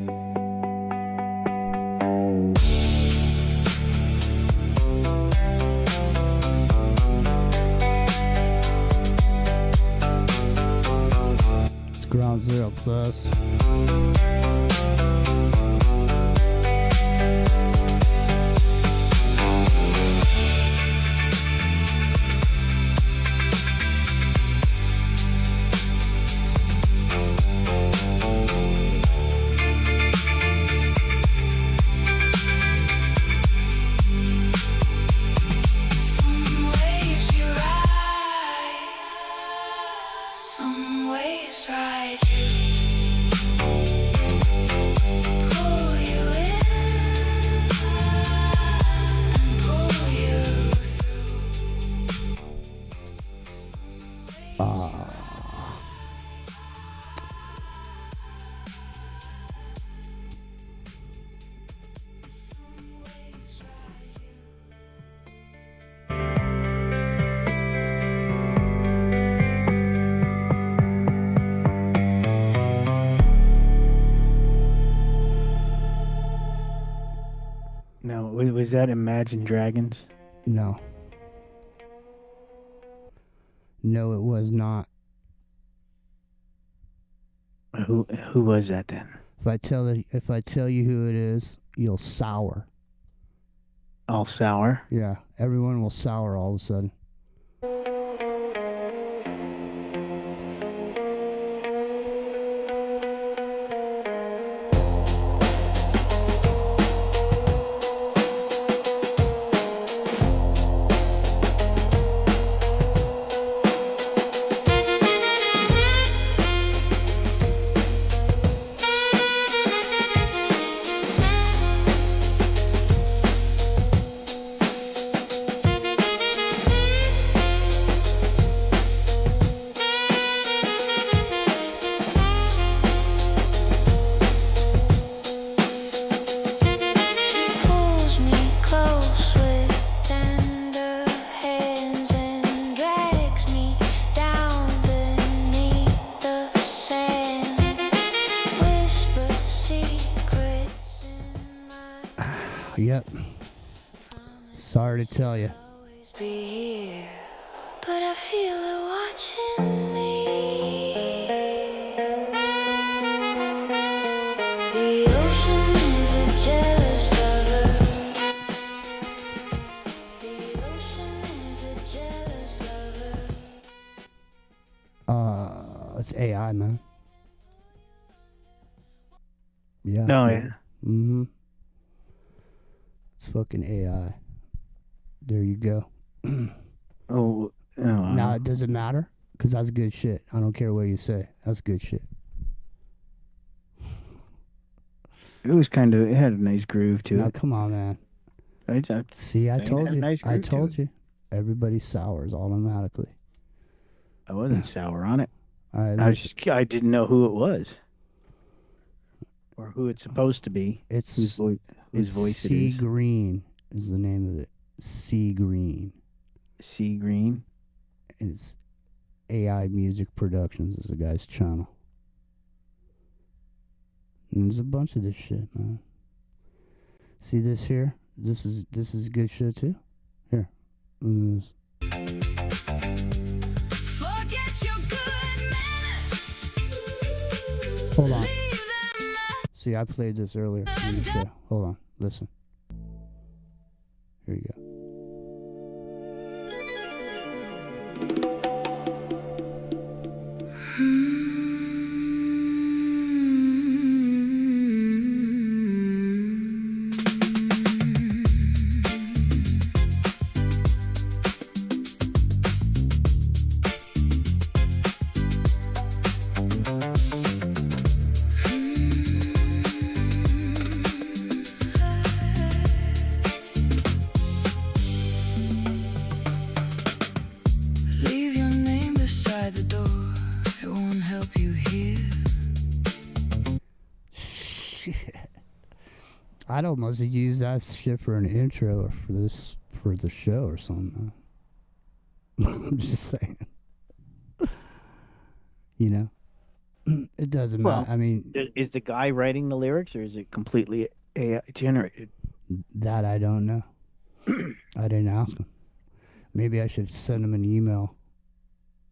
It's Ground Zero Plus. Some waves you ride, some waves ride you, pull you in and pull you through. No, was that Imagine Dragons? No. No, it was not. Who was that then? If I tell you who it is, you'll sour. All sour. Yeah, everyone will sour all of a sudden. She pulls me close with tender hands and drags me down beneath the sand. Whisper secrets in my Yep. Sorry to tell you. always be here, but I feel her watching me. The ocean is a jealous lover. The ocean is a jealous lover. It's AI, man. Yeah. No, yeah. Mm-hmm. It's fucking AI. There you go. Oh, Now, it doesn't matter, because that's good shit. I don't care what you say. That's good shit. it was kind of. It had a nice groove to Now, it. come on, man. I See, I It told had a you. nice I groove to told it. you. Everybody sours automatically. wasn't sour on it. All right, I was just. I didn't know who it was, or who it's supposed to be. it's Whose voice it Sea is. Green is the name of it. Sea Green. Sea Green. And it's AI Music Productions is the guy's channel. And there's a bunch of this shit, man. See this here? This is good shit too. Here. This. Forget your good manners. Hold on. Leave them See, I played this earlier in the show. Hold on. Listen. Here you go. Leave your name beside the door. It won't help you here. Shit. I'd almost use that shit for an intro or for the show or something. I'm just saying. You know? It doesn't Well, matter. I mean, Is the guy writing the lyrics, or is it completely AI generated? that I don't know. I didn't ask him. Maybe I should send him an email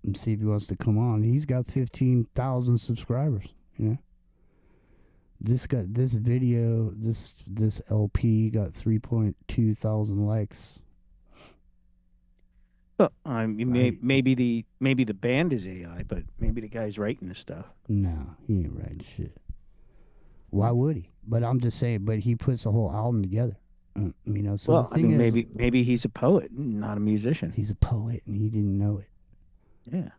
and see if he wants to come on. He's got 15,000 subscribers. You know, this video, this LP got 3.2 thousand likes. Well, I mean, maybe the band is AI, but maybe the guy's writing the stuff. No, he ain't writing shit. Why would he? But I'm just saying. But he puts a whole album together. You know. So Well, the thing is, maybe he's a poet, not a musician. he's a poet and he didn't know it. Yeah.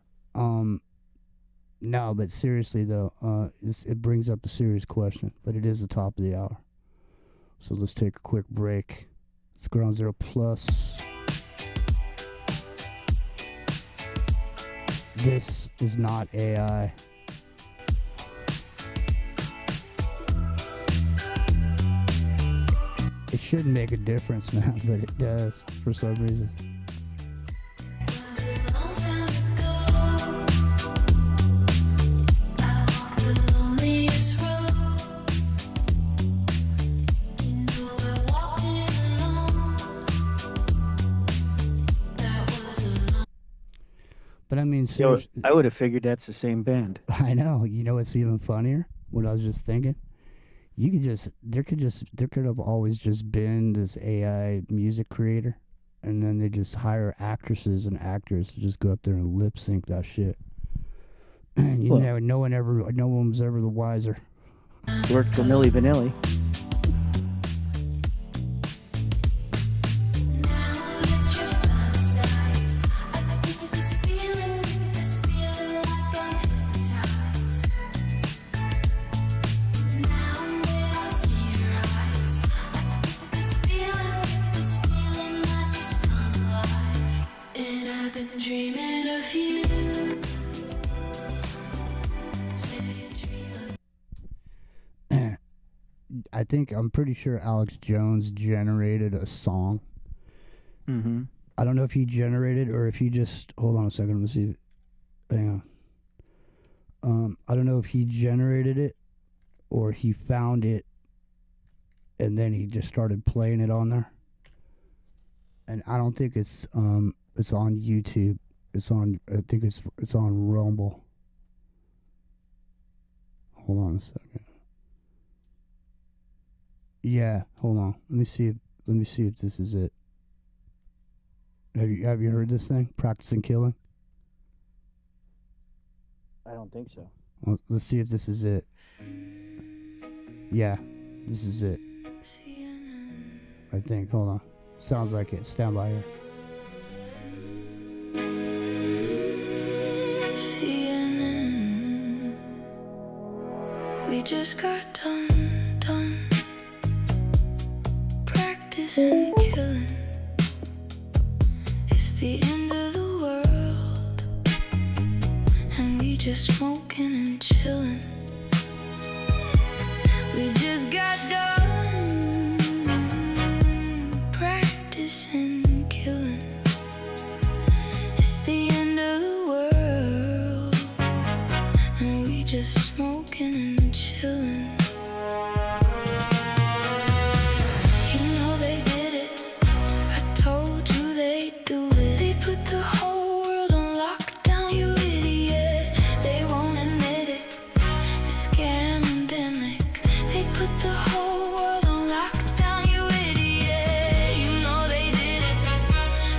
No, but seriously though, it brings up a serious question. But it is the top of the hour, so let's take a quick break. It's Ground Zero Plus. This is not AI. It shouldn't make a difference now, but it does for some reason. But I mean, seriously, I would have figured that's the same band. I know. You know what's even funnier? What I was just thinking. There could have always just been this AI music creator, and then they just hire actresses and actors to just go up there and lip sync that shit. And no one was ever the wiser. Worked for Milli Vanilli. Dreaming of you. I'm pretty sure Alex Jones generated a song. Mm-hmm. I don't know if he generated or if he just hold on a second. Let me see. Hang on. I don't know if he generated it or he found it and then he just started playing it on there. And I don't think it's on YouTube. I think it's on Rumble. Hold on a second. Yeah, hold on. Let me see if this is it. Have you heard this thing? Practicing Killing? I don't think so. Well, let's see if this is it. Yeah, this is it. I think. Hold on. Sounds like it. Stand by here. CNN. We just got done practicing killing. It's the end of the world, and we just smoking and chilling. We just got done practicing killing. It's the end of the world, and we just smoking and chilling. You know they did it. I told you they'd do it. They put the whole world on lockdown, you idiot. They won't admit it. The scamdemic. They put the whole world on lockdown, you idiot. You know they did it.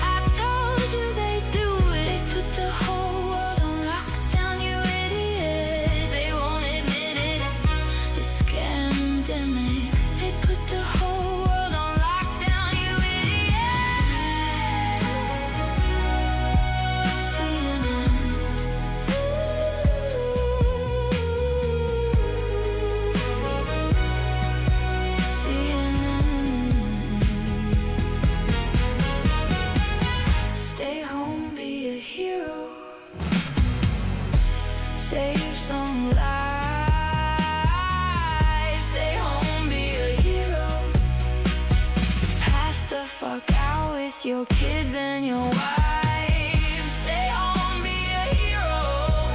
I told you they'd do it. They put the whole world on lockdown, you idiot. They won't admit it. The scamdemic. They put the whole world on lockdown, you idiot. CNN. Stay home, be a hero. Save some lives. Stay home, be a hero. Pass the fuck out with your kids and your wife. Stay home, be a hero.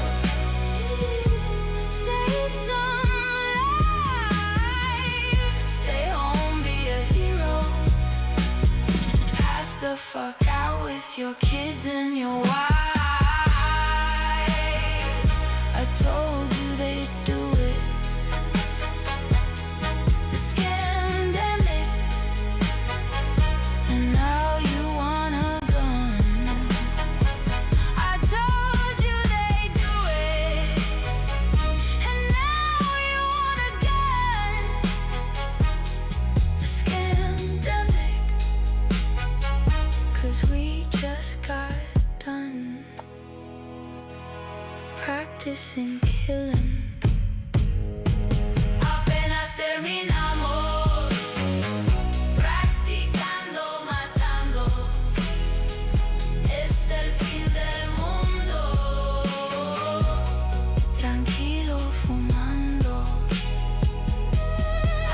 killing. Apenas terminamos, practicando, matando. Es el fin del mundo. Tranquilo fumando.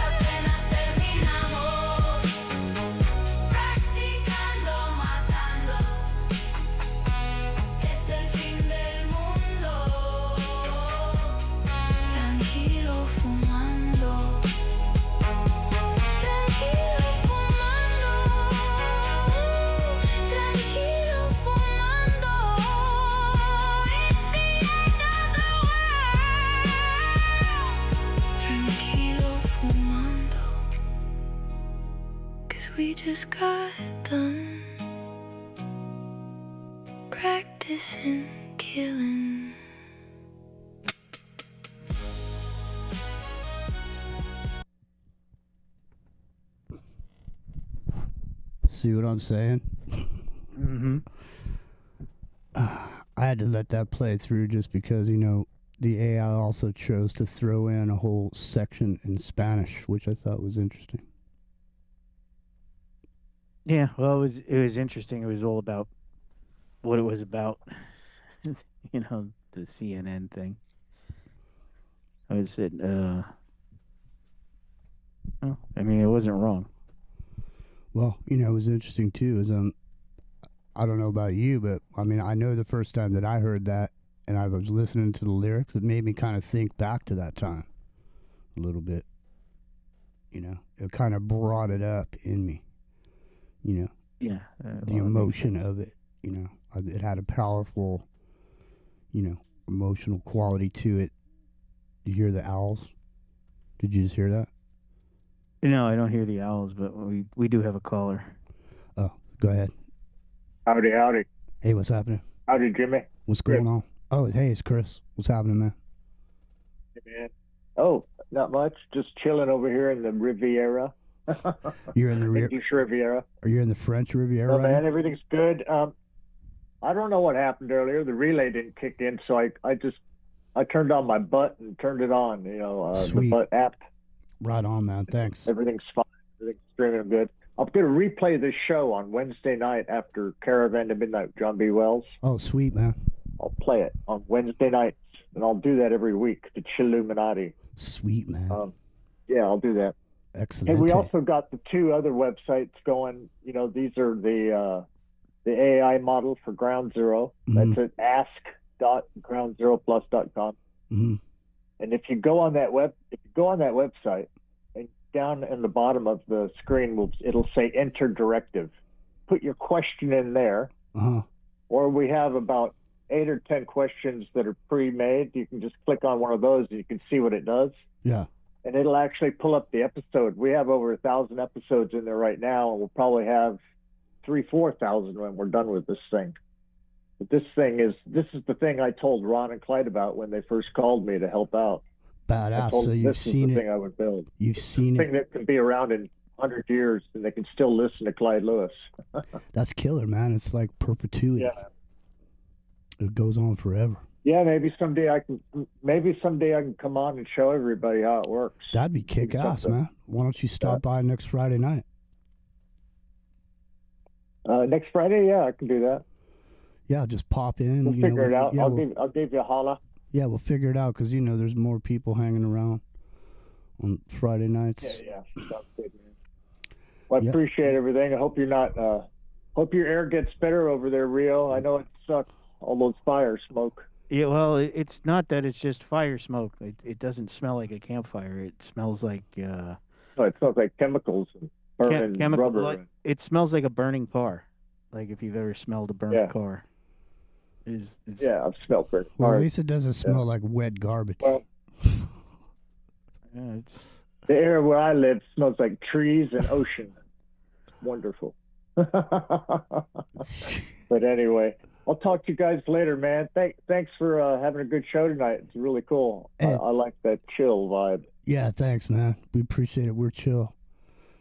Apenas terminamos, practicando, matando. Es el fin del mundo. Tranquilo fumando. Tranquilo fumando. Tranquilo fumando. It's the end of the world. Tranquilo fumando. 'Cause we just got done practicing killing. See what I'm saying? Mm-hmm. I had to let that play through just because, you know, the AI also chose to throw in a whole section in Spanish, which I thought was interesting. Yeah, well, it was interesting. It was all about what it was about. You know, the CNN thing. I was it. Well, I mean, it wasn't wrong. Well, you know, it was interesting too. Is I don't know about you, but I mean, I know the first time that I heard that, and I was listening to the lyrics, it made me kind of think back to that time a little bit. You know, it kind of brought it up in me. You know, Yeah, the emotion of it. You know, it had a powerful, you know, emotional quality to it. You hear the owls? Did you just hear that? No, I don't hear the owls, but we do have a caller. Oh, go ahead. Howdy, howdy. Hey, what's happening? Howdy, Jimmy. What's Chris. going on? Oh, hey, it's Chris. What's happening, man? Hey, man. Oh, not much. Just chilling over here in the Riviera. You're in the English Riviera. Are you in the French Riviera? No, right man, now? everything's good. I don't know what happened earlier. The relay didn't kick in, so I turned on my butt and turned it on. You know, the Sweet. butt app. Right on, man. Thanks. Everything's fine. Everything's streaming good. I'm going to replay this show on Wednesday night after Caravan to Midnight with John B. Wells. Oh, sweet, man. I'll play it on Wednesday nights, and I'll do that every week, the Chilluminati. Sweet, man. Yeah, I'll do that. Excellent. Hey, we also got the two other websites going. You know, these are the AI model for Ground Zero. Mhm. That's at ask.groundzeroplus.com. Mhm. And if you go on that website, and down in the bottom of the screen, it'll say Enter Directive. Put your question in there, Uh-huh. or we have about 8 or 10 questions that are pre-made. You can just click on one of those, and you can see what it does. Yeah. And it'll actually pull up the episode. We have over 1,000 episodes in there right now, and we'll probably have 3,000-4,000 when we're done with this thing. But this is the thing I told Ron and Clyde about when they first called me to help out. I Badass. told So them you've this is seen the it. thing I would build. You've seen Thing it. that can be around in 100 years, and they can still listen to Clyde Lewis. That's killer, man. It's like perpetuity. Yeah. It goes on forever. Yeah, maybe someday I can come on and show everybody how it works. That'd be kick ass, something. man. Why don't you stop by next Friday night? Next Friday, yeah, I can do that. Yeah, just pop in. We'll you know, figure it out. Yeah, I'll give you a holla. yeah, we'll figure it out because you know there's more people hanging around on Friday nights. Yeah. Sounds good, man. Well, I Yeah. appreciate everything. I hope you're not. Hope your air gets better over there, Rio. I know it sucks. All those fire smoke. Yeah, well, it's not that it's just fire smoke. It doesn't smell like a campfire. It smells like No, it smells like chemicals and burning chemical. rubber. Like, it smells like a burning car. Like if you've ever smelled a burnt Yeah. car. Is Yeah, I've smelled burnt Well, at cars. least it doesn't smell like wet garbage. Well, yeah, it's the air where I live smells like trees and ocean. It's wonderful. But anyway, I'll talk to you guys later, man. Thanks for having a good show tonight. It's really cool. Hey. I like that chill vibe. Yeah, thanks, man. We appreciate it. We're chill.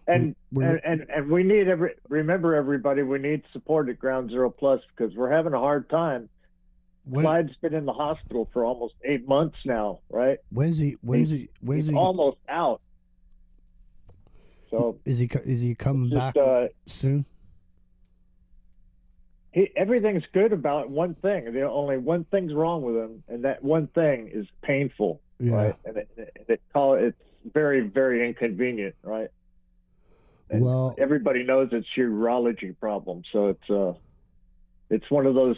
And We're- and we need remember everybody, we need support at Ground Zero Plus because we're having a hard time Clyde's been in the hospital for almost 8 months now, right? When's he He's almost out. So is he coming just, back soon? Everything's good about one thing. The only one thing's wrong with him, and that one thing is painful, Yeah. right? And it's very, very inconvenient, right? And Well, everybody knows it's your urology problem, so it's one of those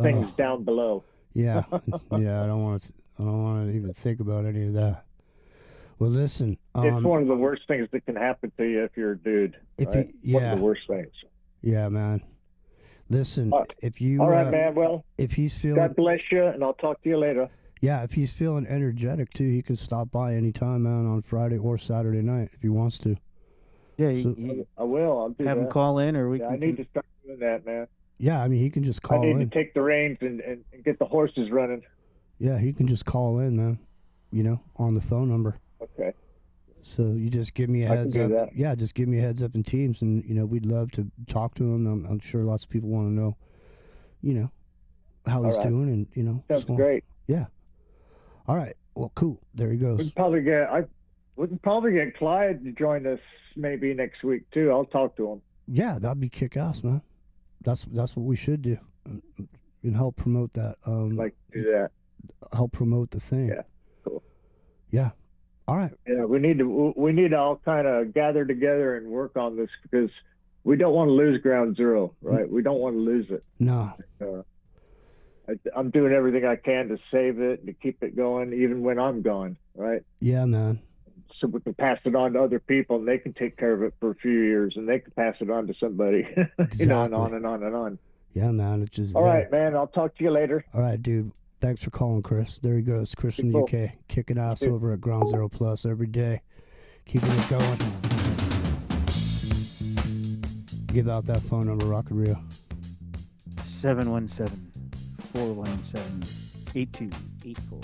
things down below. Yeah, yeah. I don't want to even think about any of that. Well, listen. It's one of the worst things that can happen to you if you're a dude. Right? One of the worst things. Yeah, man. Listen, if you. All right, man. Well, if he's feeling. God bless you, and I'll talk to you later. Yeah, if he's feeling energetic too, he can stop by anytime, man, on Friday or Saturday night if he wants to. Yeah, I will. I'll do have that. him call in, or we can. I need to start doing that, man. Yeah, I mean, he can just call I need in. to take the reins and get the horses running. Yeah, he can just call in, man. On the phone number. Okay. So you just give me a heads up. That. Yeah, just give me a heads up in Teams, and we'd love to talk to him. I'm sure lots of people want to know, how he's doing, and Sounds great. Yeah. All right. Well, cool. There he goes. We can probably get Clyde to join us maybe next week too. I'll talk to him. Yeah, that'd be kick-ass, man. That's what we should do, and help promote that. Like do that. Help promote the thing. Yeah. Cool. Yeah. All right. Yeah, we need to all kind of gather together and work on this because we don't want to lose ground zero, right? We don't want to lose it. No. I'm doing everything I can to save it and to keep it going, even when I'm gone, right? Yeah, man. So we can pass it on to other people, and they can take care of it for a few years, and they can pass it on to somebody, Exactly. and on and on and on. Yeah, man. It's just all right, man. I'll talk to you later. All right, dude. Thanks for calling, Chris. There he goes, Chris from the UK, kicking ass over at Ground Zero Plus every day, keeping it going. Give out that phone number, Rocket Rio. 717-417-8284.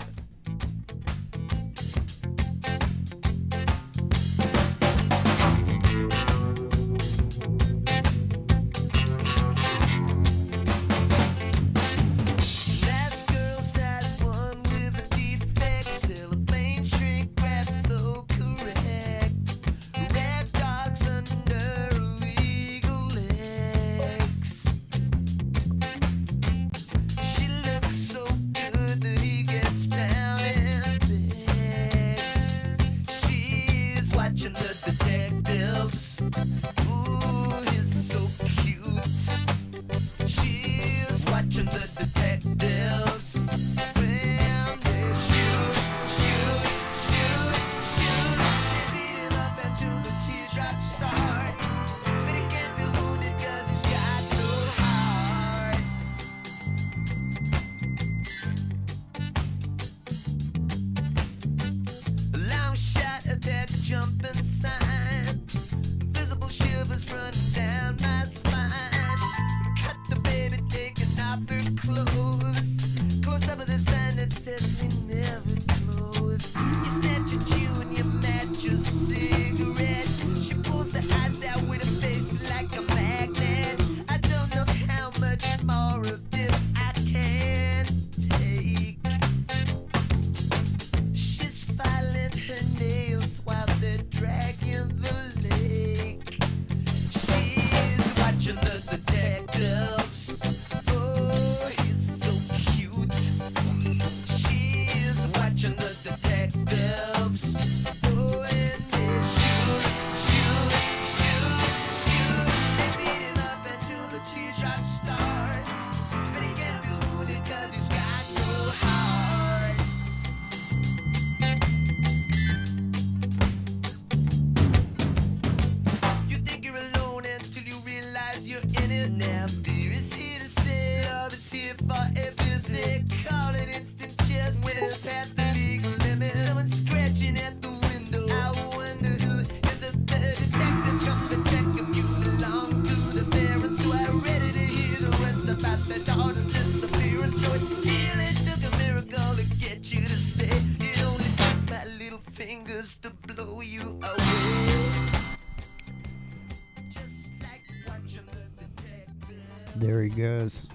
There he goes.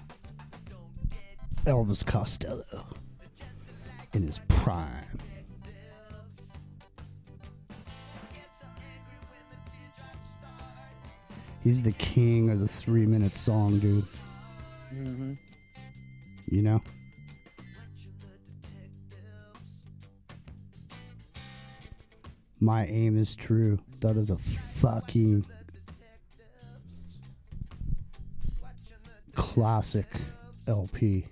Elvis Costello in his prime. He's the king of the 3-minute song, dude. Mm-hmm. You know? My Aim is True. That is a fucking classic LP.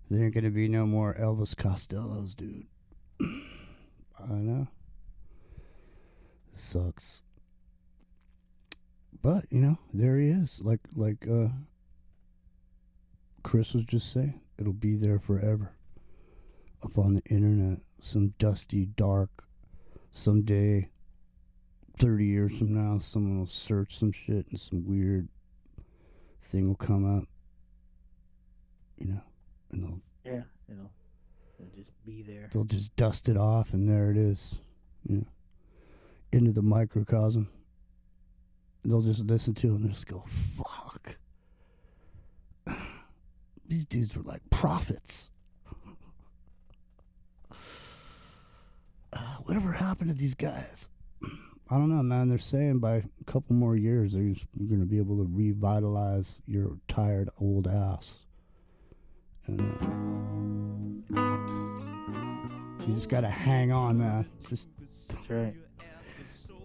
There ain't gonna be no more Elvis Costellos, dude. I know. Sucks. But, you know, there he is. Like Chris was just saying. It'll be there forever. Up on the internet. Some dusty, dark, someday, 30 years from now, someone will search some shit and some weird thing will come up. You know, and it'll just be there. they'll just dust it off, and there it is. You know, into the microcosm. They'll just listen to it and they'll just go, fuck. These dudes were like prophets. Whatever happened to these guys? I don't know, man. They're saying by a couple more years, you're going to be able to revitalize your tired old ass. And you just got to hang on, man. That's right.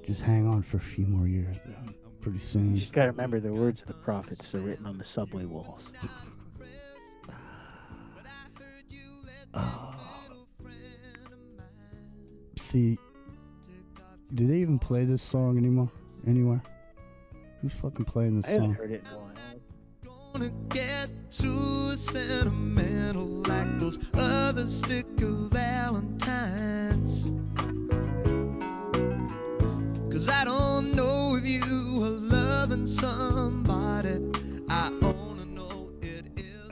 Just hang on for a few more years, man. Pretty soon. You just got to remember the words of the prophets. They're written on the subway walls. See, do they even play this song anymore? Anywhere? Who's fucking playing this I haven't song? heard it in a while. Gonna get too sentimental like those other sticker valentines. 'Cause I don't know if you are loving somebody. I only know it is.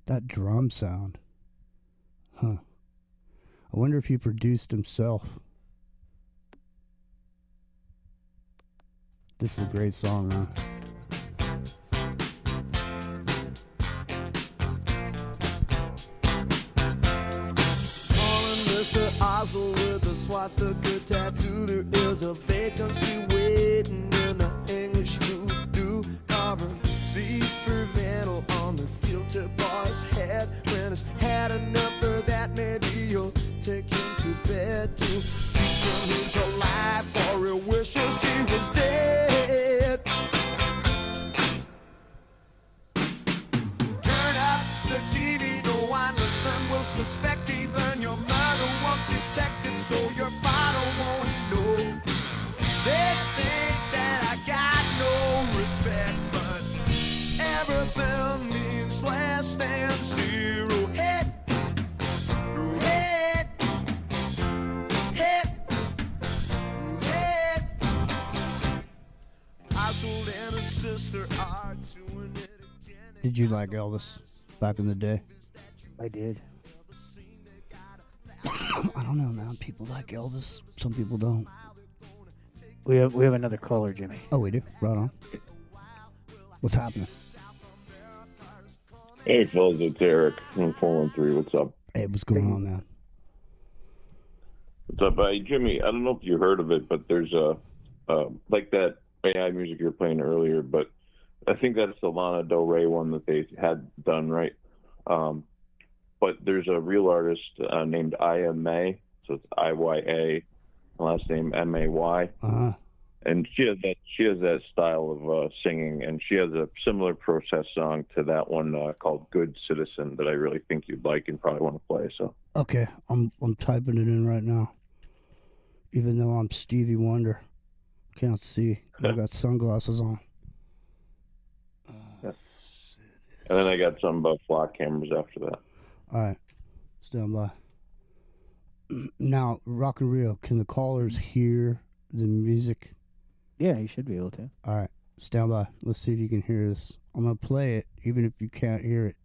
That drum sound. Huh. I wonder if he produced himself. This is a great song, man. Calling Mr. Oswald with a swastika tattoo. There is a vacancy waiting in the English voodoo. Carving beef fermental on the guilty boy's head. When he's had enough of that, maybe you'll take him to bed to teach him he's alive, or he wishes he was dead. Turn up the TV, no one listening will suspect. Even your mother won't detect it, so your father won't know. They think that I got no respect, but everything means less than zero. Head, head, head, head. Oswald and his sister are doing it again. Did you like Elvis back in the day? I did. I don't know, man. People like Elvis. Some people don't. We have another caller, Jimmy. Oh, we do? Right on. What's happening? Hey, fellas, it's Eric from 413. What's up? Hey, what's going on, man? What's up? Hey, Jimmy, I don't know if you heard of it, but there's like that AI music you were playing earlier, but I think that's the Lana Del Rey one that they had done, right? But there's a real artist named Iya, so it's IYA, last name MAY. Uh-huh. And she has that style of singing, and she has a similar protest song to that one called "Good Citizen" that I really think you'd like and probably want to play. So Okay, I'm typing it in right now. Even though I'm Stevie Wonder, can't see. I got sunglasses on. and then I got some about flock cameras after that. All right, stand by. Now, Rock and Rio, can the callers hear the music Yeah, you should be able to. All right, stand by. Let's see if you can hear this. I'm gonna play it, even if you can't hear it,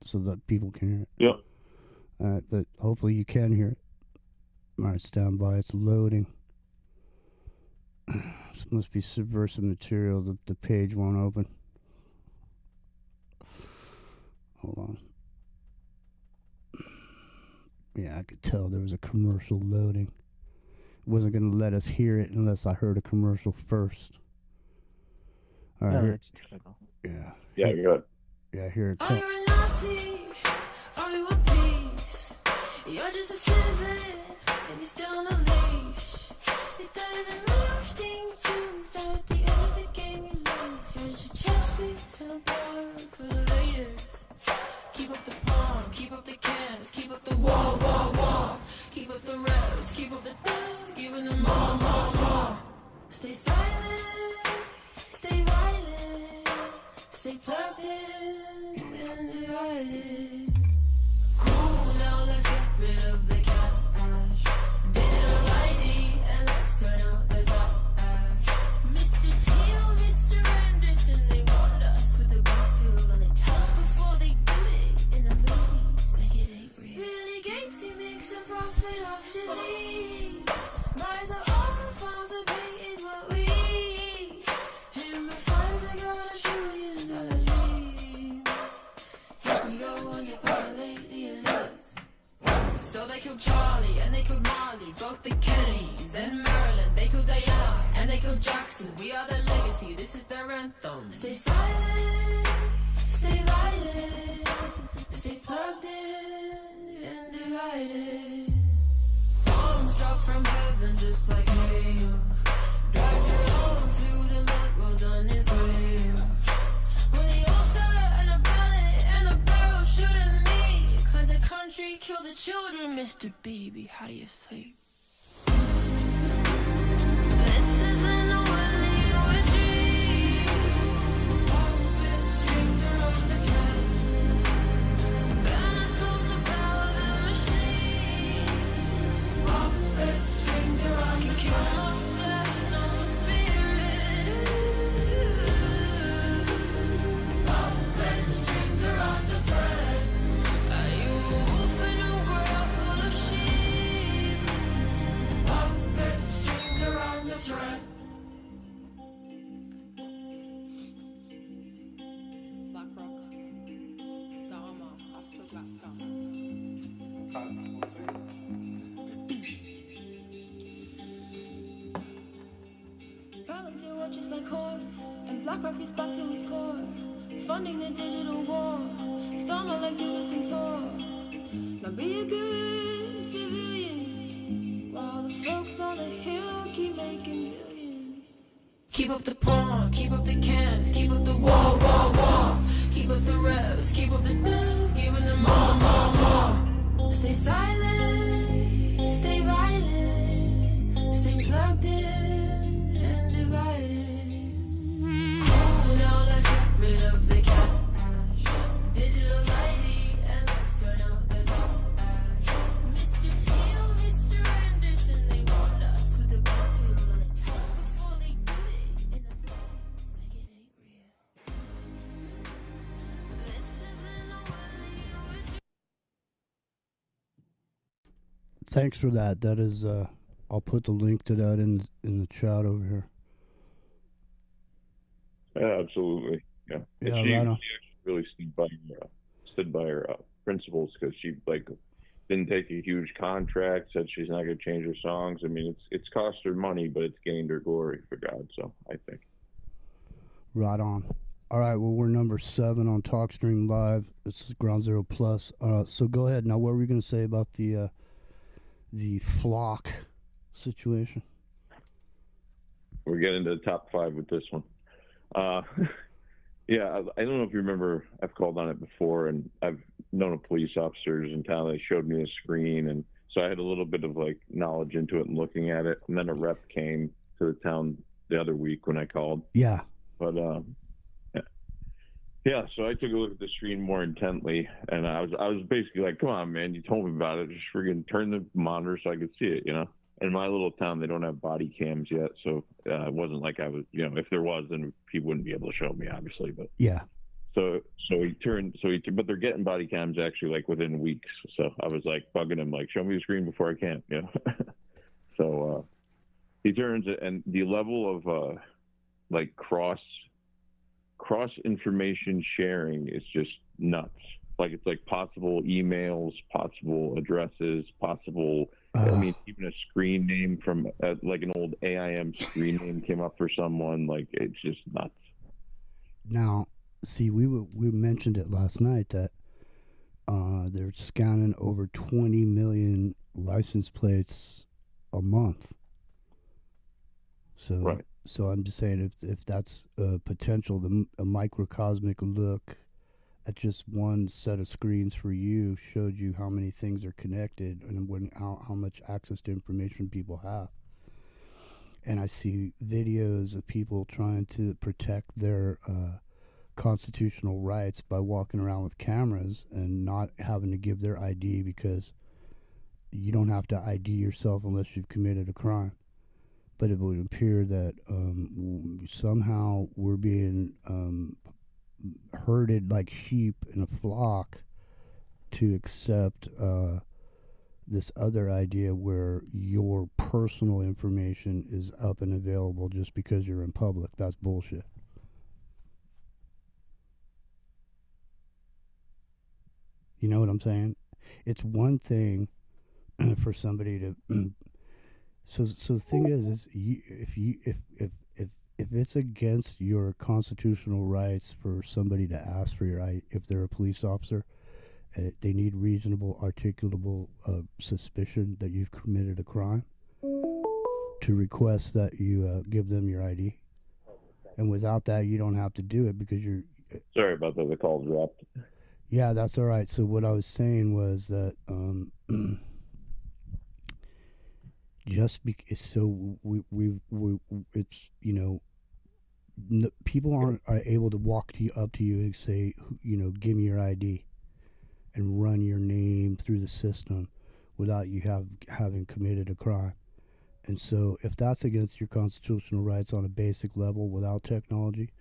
so that people can hear it. Yep. All right, but hopefully you can hear it. All right, stand by. It's loading. This must be subversive material. The page won't open. Hold on. Yeah, I could tell there was a commercial loading. It wasn't going to let us hear it unless I heard a commercial first. All right, Oh, here, that's typical. yeah, Yeah, good. yeah, here it Are comes. you a Nazi? Are you a peace? You're just a citizen, and you're still on a leash. It doesn't matter which thing you choose. At the end of the game, you lose. You're just a chess piece in a board for the Raiders. Keep up the pawn, keep up the cans, keep up the wall, wall, wall. Keep up the reps, keep up the dance, giving them more, more, more. Stay silent, stay violent, stay plugged in and divided. Cool down, let's get rid of the cash. Digital ID and let's turn out the dash. Mr. Teal, Mr. Anderson, they warned us with the blue pill and they tell us before they do it in the movies like it ain't real. Billy Gates, he makes a profit off disease. Buys up all the farms that pay is what we eat. Him and Pfizer got $1 trillion dream. You can go and depopulate the elites. So they killed Charlie and they killed Marley, both the Kennedys and Marilyn. They killed Diana and they killed Jackson. We are their legacy, this is their anthem. Stay silent, stay violent, stay plugged in and divided. Bombs drop from heaven just like hail. Drag your own through the mud, well done is real. When the altar and a ballot and a barrel shooting me. Cleanse the country, kill the children, Mr. Baby, how do you sleep? This isn't a willy or a dream. Strings around the thread. Burn our souls to power the machine. Strings around the kill my flesh, no spirit. Strings around the thread. Are you a wolf in a world full of sheep? Strings around the thread. Black Rock, Starmer, Astro Glass Starmer. Palantir watches like horse, and BlackRock is back to his core, funding the digital war. Starmer like Judas and Tor. Now be a good civilian, while the folks on the hill keep making billions. Keep up the pawn, keep up the cans, keep up the wall, wall, wall. Keep up the reps, keep up the dance, giving them more, more, more. Stay silent, stay violent, stay plugged in and divided. Cool down, let's get rid of the cash. Digital ID and let's turn out the dash. Mr. Teal, Mr. Anderson, they warned us with the blue pill and they tell us before they do it in the movies like it ain't real. This isn't a willy or a dream. Thanks for that. That is, I'll put the link to that in the chat over here. Yeah, absolutely. Yeah. And Yeah, she right on. actually really stood by her principles because she didn't take a huge contract. Said she's not going to change her songs. I mean, it's cost her money, but it's gained her glory for God. So I think. Right on. All right, well, we're number 7 on TalkStream Live. It's Ground Zero Plus. So go ahead. Now, what were we going to say about the flock situation? We're getting to the top 5 with this one. Yeah, I don't know if you remember, I've called on it before, and I've known a police officers in town. They showed me a screen, and so I had a little bit of like knowledge into it and looking at it. And then a rep came to the town the other week when I called. Yeah. But yeah, so I took a look at the screen more intently, and I was basically like, "Come on, man! You told me about it. Just friggin' turn the monitor so I could see it," you know. in my little town, they don't have body cams yet, so it wasn't like I was, if there was, then people wouldn't be able to show me, obviously. But Yeah. so but they're getting body cams actually like within weeks. So I was like bugging him, like, show me the screen before I can, So he turns it, and the level of like cross information sharing is just nuts. Like, it's like possible emails, possible addresses, possible. I mean, even a screen name from like an old AIM screen name came up for someone. Like, it's just nuts. Now, see, we mentioned it last night that they're scanning over 20 million license plates a month. So, Right. So I'm just saying, if that's potential, a microcosmic look at just one set of screens for you showed you how many things are connected and how much access to information people have. And I see videos of people trying to protect their constitutional rights by walking around with cameras and not having to give their ID, because you don't have to ID yourself unless you've committed a crime. But it would appear that somehow we're being herded like sheep in a flock to accept this other idea where your personal information is up and available just because you're in public. That's bullshit. You know what I'm saying? It's one thing for somebody to. So the thing is if it's against your constitutional rights for somebody to ask for if they're a police officer, they need reasonable, articulable suspicion that you've committed a crime, to request that you give them your ID. And without that, you don't have to do it because you're. Sorry about that. The call dropped. Yeah, that's all right. So what I was saying was that it's people are able to walk up to you and say, give me your ID, and run your name through the system without you having committed a crime. And so if that's against your constitutional rights on a basic level without technology,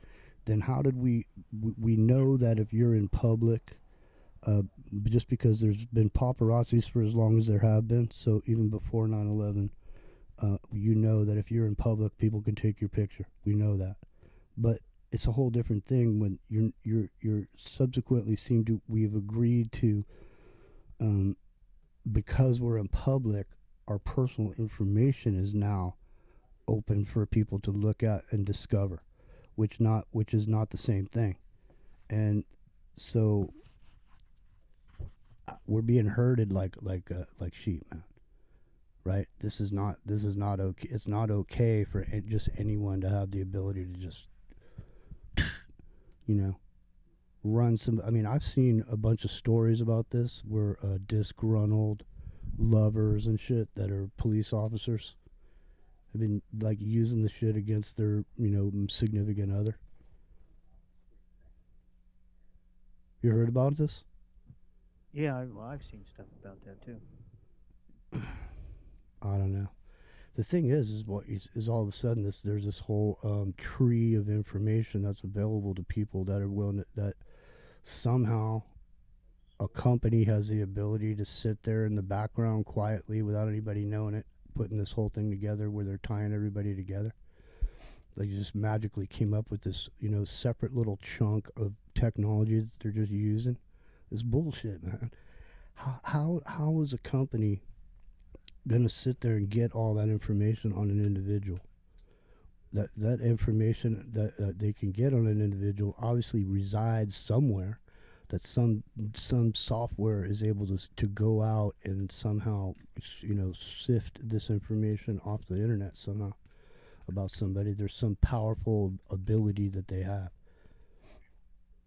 then how did we know that if you're in public, just because there's been paparazzis for as long as there have been, so even before 9/11, you know that if you're in public, people can take your picture. We know that. But it's a whole different thing when you're subsequently we've agreed to, because we're in public, our personal information is now open for people to look at and discover, which is not the same thing. And so we're being herded like sheep, man. Right? This is not okay. It's not okay for just anyone to have the ability to just run some. I mean, I've seen a bunch of stories about this where disgruntled lovers and shit that are police officers have been like using the shit against their significant other. You heard about this? Yeah, I've seen stuff about that too. I don't know. The thing is all of a sudden there's this whole tree of information that's available to people that are willing that somehow a company has the ability to sit there in the background quietly without anybody knowing it, putting this whole thing together where they're tying everybody together. They just magically came up with this, separate little chunk of technology that they're just using. It's bullshit, man. How is a company gonna sit there and get all that information on an individual? That information that they can get on an individual obviously resides somewhere, that some software is able to go out and somehow sift this information off the internet somehow about somebody. There's some powerful ability that they have.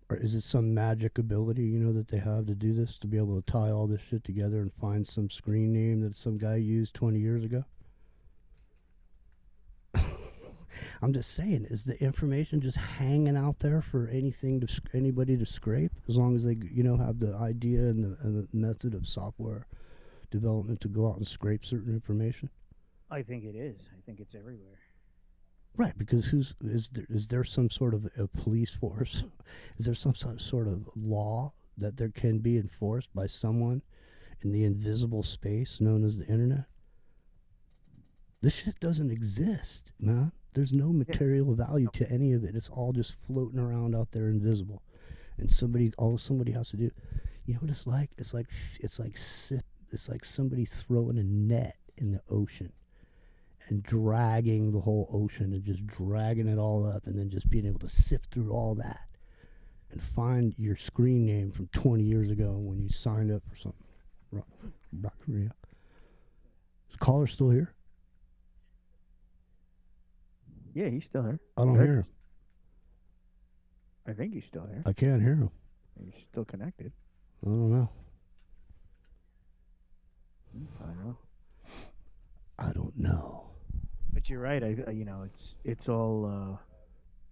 Or is it some magic ability, that they have to do this, to be able to tie all this shit together and find some screen name that some guy used 20 years ago? I'm just saying, is the information just hanging out there for anybody to scrape, as long as they, have the idea and the method of software development to go out and scrape certain information? I think it is. I think it's everywhere. Right, because is there some sort of a police force? Is there some sort of law that there can be enforced by someone in the invisible space known as the internet? This shit doesn't exist, man. There's no material value to any of it. It's all just floating around out there invisible. And all somebody has to do. You know what it's like? It's like somebody throwing a net in the ocean and dragging the whole ocean and just dragging it all up and then just being able to sift through all that and find your screen name from 20 years ago when you signed up for something. Rock Korea. Is the caller still here? Yeah, he's still here. I don't hear him. I think he's still here. I can't hear him. He's still connected. I don't know. I don't know. I don't know. But you're right. It's all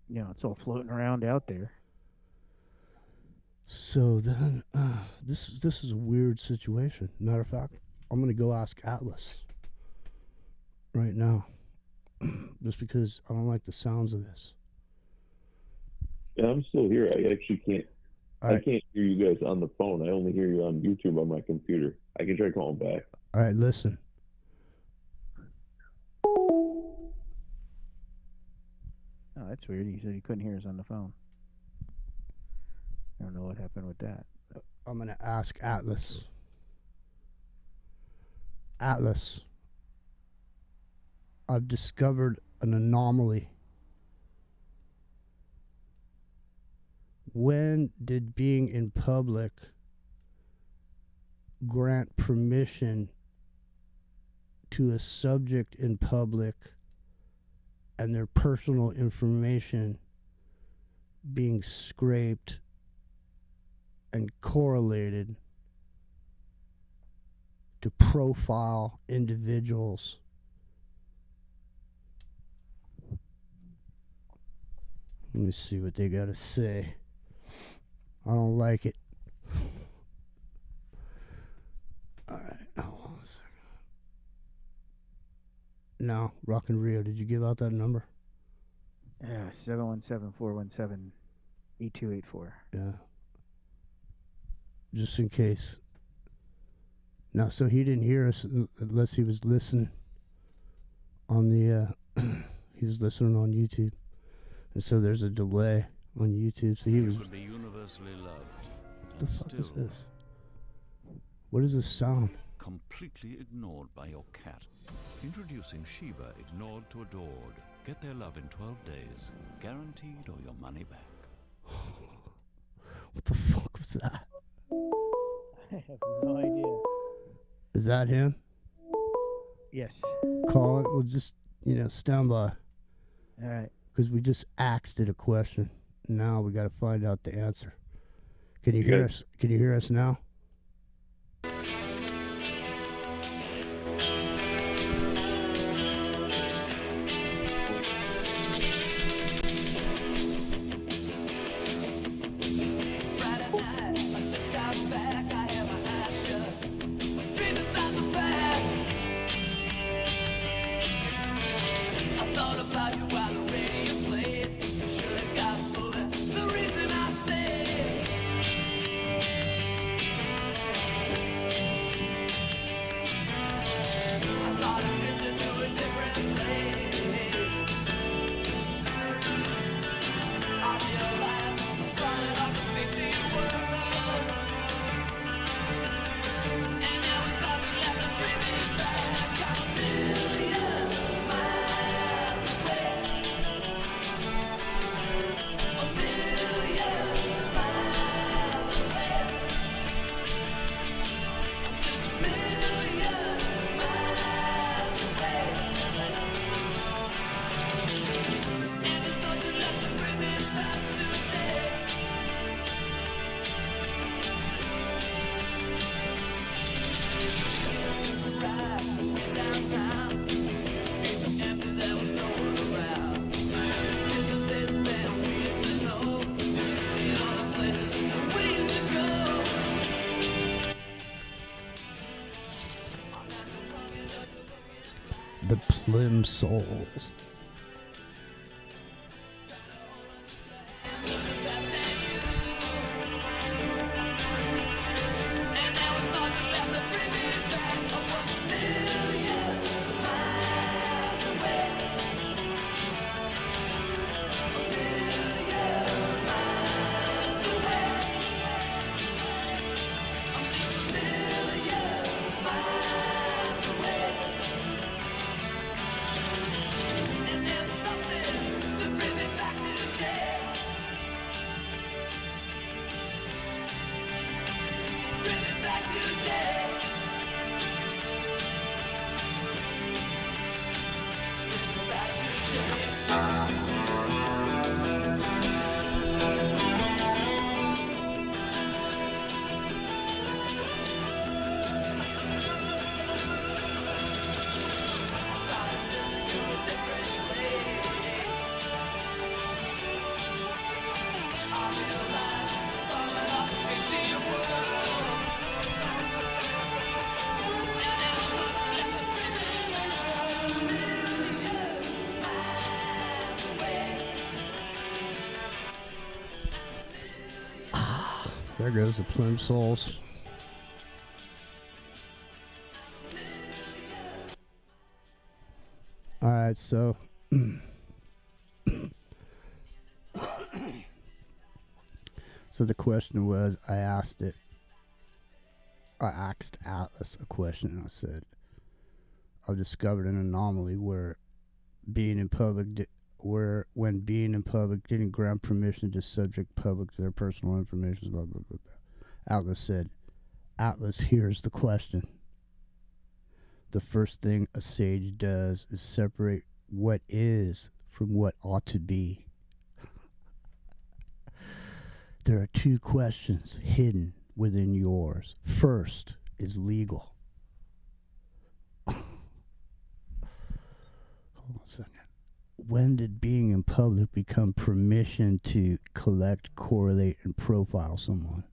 it's all floating around out there. So then, this is a weird situation. Matter of fact, I'm gonna go ask Atlas right now, just because I don't like the sounds of this. Yeah, I'm still here. I actually can't. Right. I can't hear you guys on the phone. I only hear you on YouTube on my computer. I can try calling back. All right, listen. Oh, that's weird. He said he couldn't hear us on the phone. I don't know what happened with that. I'm gonna ask Atlas. Atlas, I've discovered an anomaly. When did being in public grant permission to a subject in public and their personal information being scraped and correlated to profile individuals? Let me see what they got to say. I don't like it. All right, hold on a second. No, Rock and Rio, did you give out that number? Yeah, 717-417-8284. Yeah. Just in case. Now, so he didn't hear us unless he was listening on the, he was listening on YouTube. And so there's a delay on YouTube. So he was. Could be universally loved. What the fuck is this? What is this sound? Completely ignored by your cat. Introducing Sheba, ignored to adored. Get their love in 12 days. Guaranteed or your money back. What the fuck was that? I have no idea. Is that him? Yes. Call it. We'll just, stand by. All right. Because we just asked it a question. Now we got to find out the answer. Can you hear us? Can you hear us now? The Plim Souls. There goes the Plim Souls. Alright, so so the question was, I asked Atlas a question, and I said, I've discovered an anomaly where being in public when being in public didn't grant permission to subject public to their personal information, blah, blah, blah, blah. Atlas said, Atlas, here's the question. The first thing a sage does is separate what is from what ought to be. There are two questions hidden within yours. First is legal. Hold on a second. When did being in public become permission to collect, correlate, and profile someone?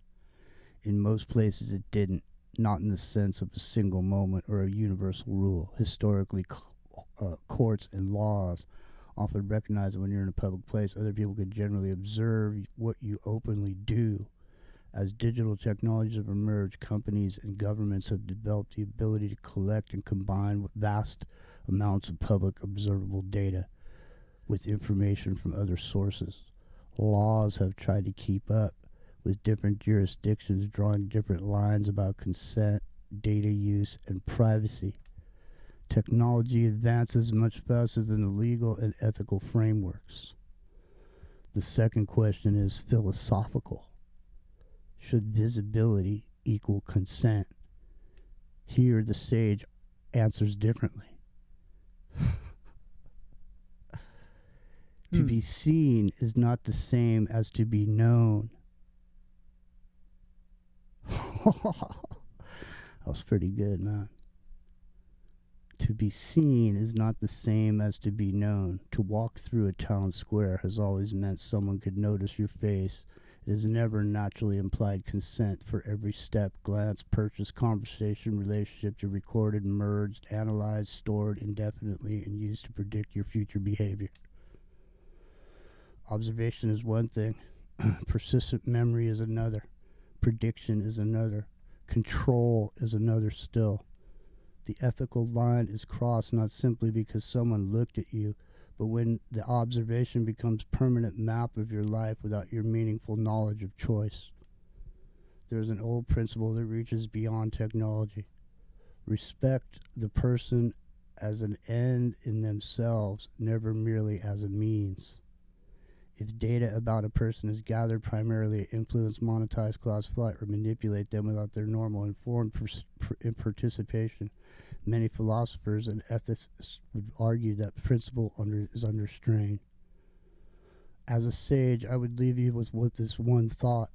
In most places it didn't, not in the sense of a single moment or a universal rule. Historically, courts and laws often recognize that when you're in a public place, other people can generally observe what you openly do. As digital technologies have emerged, companies and governments have developed the ability to collect and combine vast amounts of public observable data with information from other sources. Laws have tried to keep up with different jurisdictions drawing different lines about consent, data use, and privacy. Technology advances much faster than the legal and ethical frameworks. The second question is philosophical. Should visibility equal consent? Here the sage answers differently. To be seen is not the same as to be known. That was pretty good, man. To be seen is not the same as to be known. To walk through a town square has always meant someone could notice your face. It has never naturally implied consent. For every step, glance, purchase, conversation, relationship, you're recorded, merged, analyzed, stored indefinitely, and used to predict your future behavior. Observation is one thing. Persistent memory is another. Prediction is another. Control is another still. The ethical line is crossed not simply because someone looked at you, but when the observation becomes permanent map of your life without your meaningful knowledge of choice. There is an old principle that reaches beyond technology. Respect the person as an end in themselves, never merely as a means. If data about a person is gathered primarily to influence, monetize, cause flight, or manipulate them without their normal informed participation, many philosophers and ethicists would argue that principle is under strain. As a sage, I would leave you with this one thought.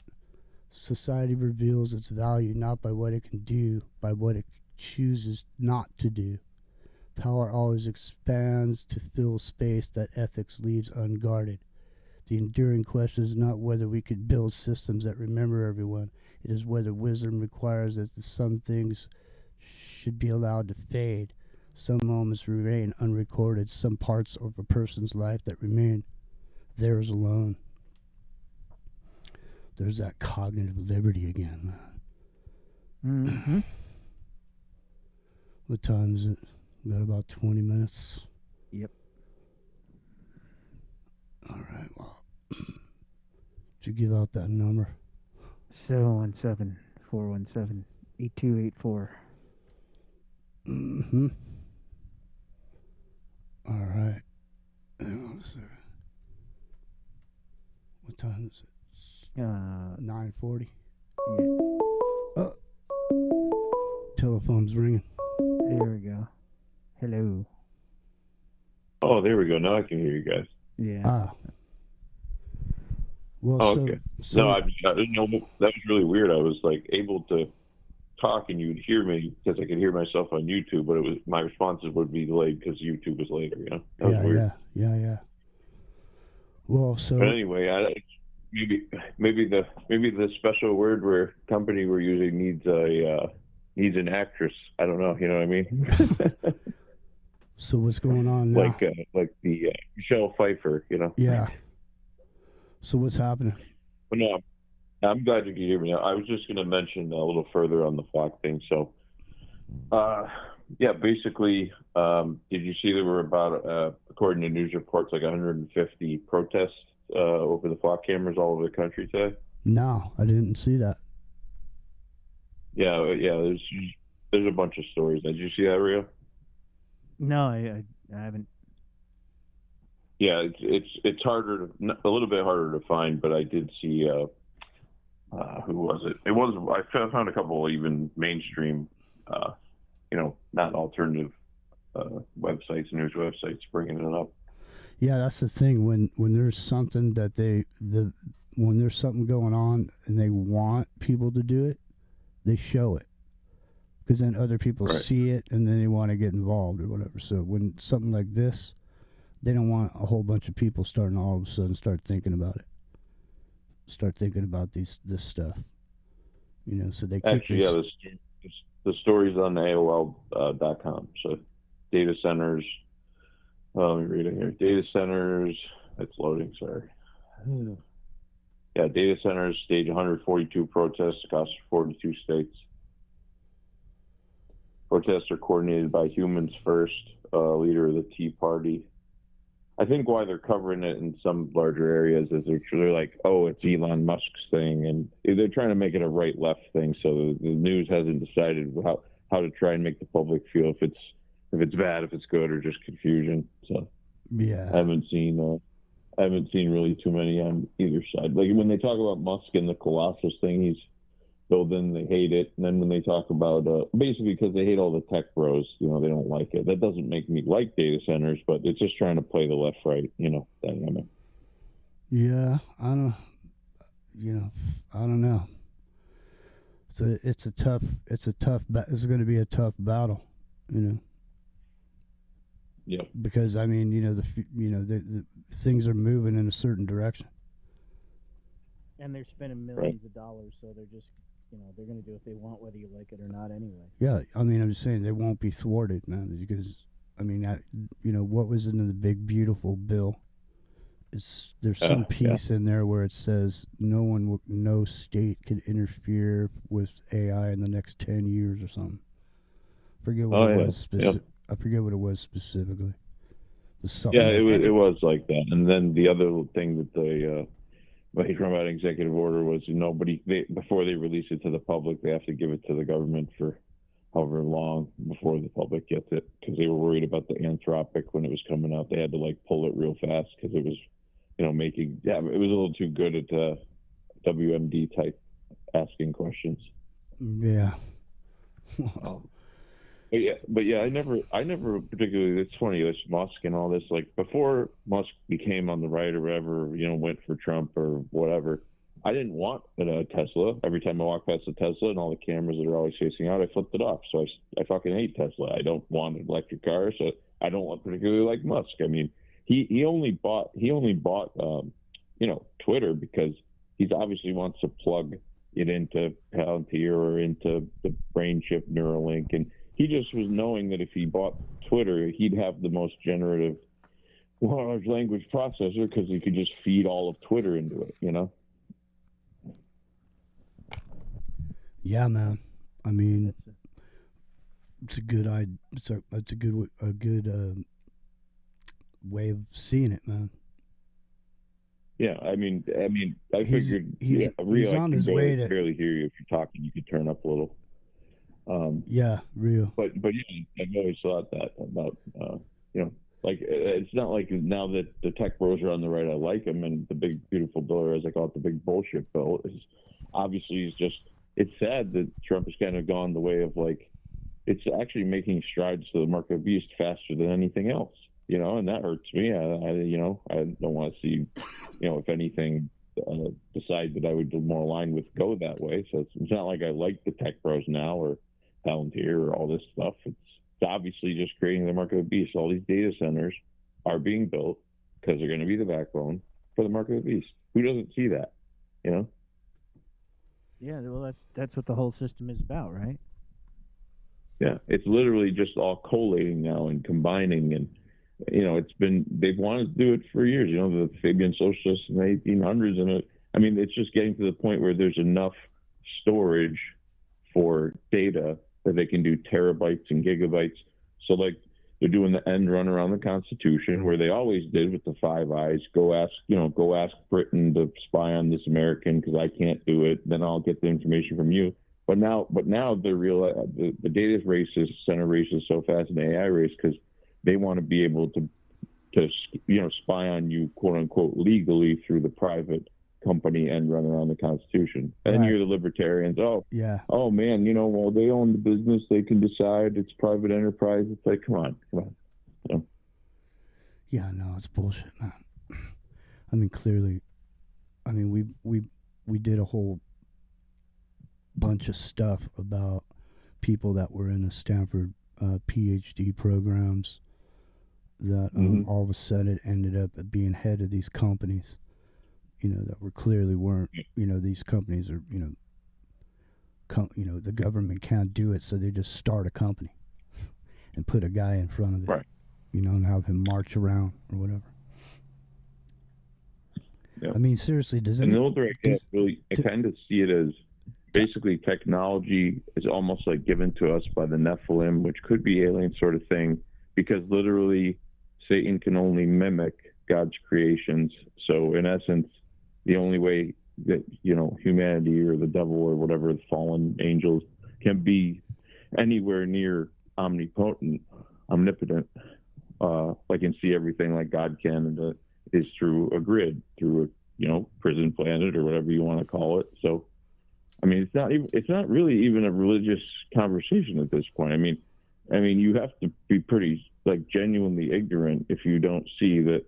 Society reveals its value not by what it can do, by what it chooses not to do. Power always expands to fill space that ethics leaves unguarded. The enduring question is not whether we could build systems that remember everyone. It is whether wisdom requires that some things should be allowed to fade, Some moments remain unrecorded. Some parts of a person's life that remain theirs alone. There's that cognitive liberty again, man. Mm-hmm. What time is it? We got about 20 minutes. Yep. All right, well. Did you give out that number? 717-417-8284. Mm-hmm. All right. Hang on a second. What time is it? 9:40. Yeah. Telephone's ringing. There we go. Hello. Oh, there we go. Now I can hear you guys. Yeah. Well, Oh, so, okay. so No, I didn't know. That was really weird. I was like able to talk and you'd hear me because I could hear myself on YouTube, but it was my responses would be delayed because YouTube was later. You know, that was weird. Yeah. Well, so But anyway, maybe the special word where company we're using needs an actress. I don't know. You know what I mean? so what's going on now? like the Michelle Pfeiffer. You know? Yeah. So what's happening? But no, I'm glad you can hear me now. I was just going to mention a little further on the flock thing. So, yeah, basically, did you see there were about, according to news reports, like 150 protests over the flock cameras all over the country today? No, I didn't see that. Yeah. There's a bunch of stories. Did you see that, Rio? No, I haven't. Yeah, it's harder, a little bit harder to find, but I did see. Who was it? I found a couple even mainstream, not alternative websites, news websites bringing it up. Yeah, that's the thing. When there's something that when there's something going on and they want people to do it, they show it. Because then other people see it and then they want to get involved or whatever. So when something like this, they don't want a whole bunch of people starting all of a sudden start thinking about it. Start thinking about this stuff. You know, so they keep Actually, the story's on AOL.com. So data centers. Let me read it here. Data centers. It's loading. Sorry. Yeah, data centers stage 142 protests across 42 states. Protests are coordinated by Humans First, leader of the Tea Party. I think why they're covering it in some larger areas is they're like, oh, it's Elon Musk's thing, and they're trying to make it a right-left thing. So the news hasn't decided how to try and make the public feel if it's bad, if it's good, or just confusion. So yeah, I haven't seen really too many on either side. Like when they talk about Musk and the Colossus thing he's building, they hate it. And then when they talk about basically because they hate all the tech bros, they don't like it. That doesn't make me like data centers, but it's just trying to play the left-right, dynamic. Yeah, I don't know. It's going to be a tough battle, Yeah. Because the things are moving in a certain direction. And they're spending millions of dollars, so they're just, they're going to do what they want, whether you like it or not anyway. Yeah, I'm just saying they won't be thwarted, man, because, what was in the big, beautiful bill? There's some piece in there where it says no state can interfere with AI in the next 10 years or something. I forget what it was specifically. It was like that. And then the other thing that they from that executive order was before they release it to the public, they have to give it to the government for however long before the public gets it, because they were worried about the Anthropic when it was coming out. They had to pull it real fast because it was it was a little too good at WMD type asking questions. Yeah. But yeah, I never particularly. It's funny, this Musk and all this. Like before Musk became on the right or whatever, went for Trump or whatever. I didn't want a Tesla. Every time I walk past a Tesla and all the cameras that are always facing out, I flipped it off. So I fucking hate Tesla. I don't want an electric car. So I don't particularly like Musk. I mean, he only bought Twitter because he obviously wants to plug it into Palantir or into the brain chip Neuralink, and He just was knowing that if he bought Twitter, he'd have the most generative large language processor because he could just feed all of Twitter into it, you know? Yeah, man. I mean, it's a good it's a good way of seeing it, man. Yeah, I mean, I He's- figured he's- Rio, he's I on can his way to- barely hear you if you're talking. You could turn up a little. Yeah, real. But yeah, I've always thought that about you know, like it's not like now that the tech bros are on the right, I like him, and the big beautiful bill, or as I call it, the big bullshit bill, is obviously it's sad that Trump has kind of gone the way of like it's actually making strides to the mark of the beast faster than anything else, you know, and that hurts me. I don't want to see, you know, if anything. Decide that I would be more aligned with go that way. So it's not like I like the tech bros now or Palantir or all this stuff. It's obviously just creating the mark of the beast. All these data centers are being built because they're going to be the backbone for the mark of the beast. Who doesn't see that? You know? Yeah, well, that's what the whole system is about, right? Yeah, it's literally just all collating now and combining, and you know, they've wanted to do it for years. You know, the Fabian socialists in the 1800s, and I mean, it's just getting to the point where there's enough storage for data that they can do terabytes and gigabytes. So like they're doing the end run around the Constitution, where they always did with the Five Eyes. Go ask Britain to spy on this American because I can't do it. Then I'll get the information from you. But now they're the data race is center races so fast in the AI race because they want to be able to spy on you, quote unquote, legally through the private company and run around the Constitution. And then Right. you're the libertarians. Yeah. Oh man, well, they own the business. They can decide. It's private enterprise. It's like, come on. You know? Yeah, no, it's bullshit, man. I mean, clearly, I mean, we did a whole bunch of stuff about people that were in the Stanford PhD programs that all of a sudden ended up being head of these companies, you know, that were clearly weren't, you know, these companies are, you know, the government can't do it, so they just start a company and put a guy in front of it, Right. you know, and have him march around or whatever. Yeah. I mean, seriously, does And it? the older I get, really, I kind of see it as basically technology is almost like given to us by the Nephilim, which could be alien sort of thing, because literally Satan can only mimic God's creations. So in essence, the only way that, you know, humanity or the devil or whatever, the fallen angels can be anywhere near omnipotent, omnipotent, like can see everything like God can, and is through a grid, through a, you know, prison planet or whatever you want to call it. So I mean, it's not really even a religious conversation at this point. I mean, you have to be pretty like genuinely ignorant if you don't see that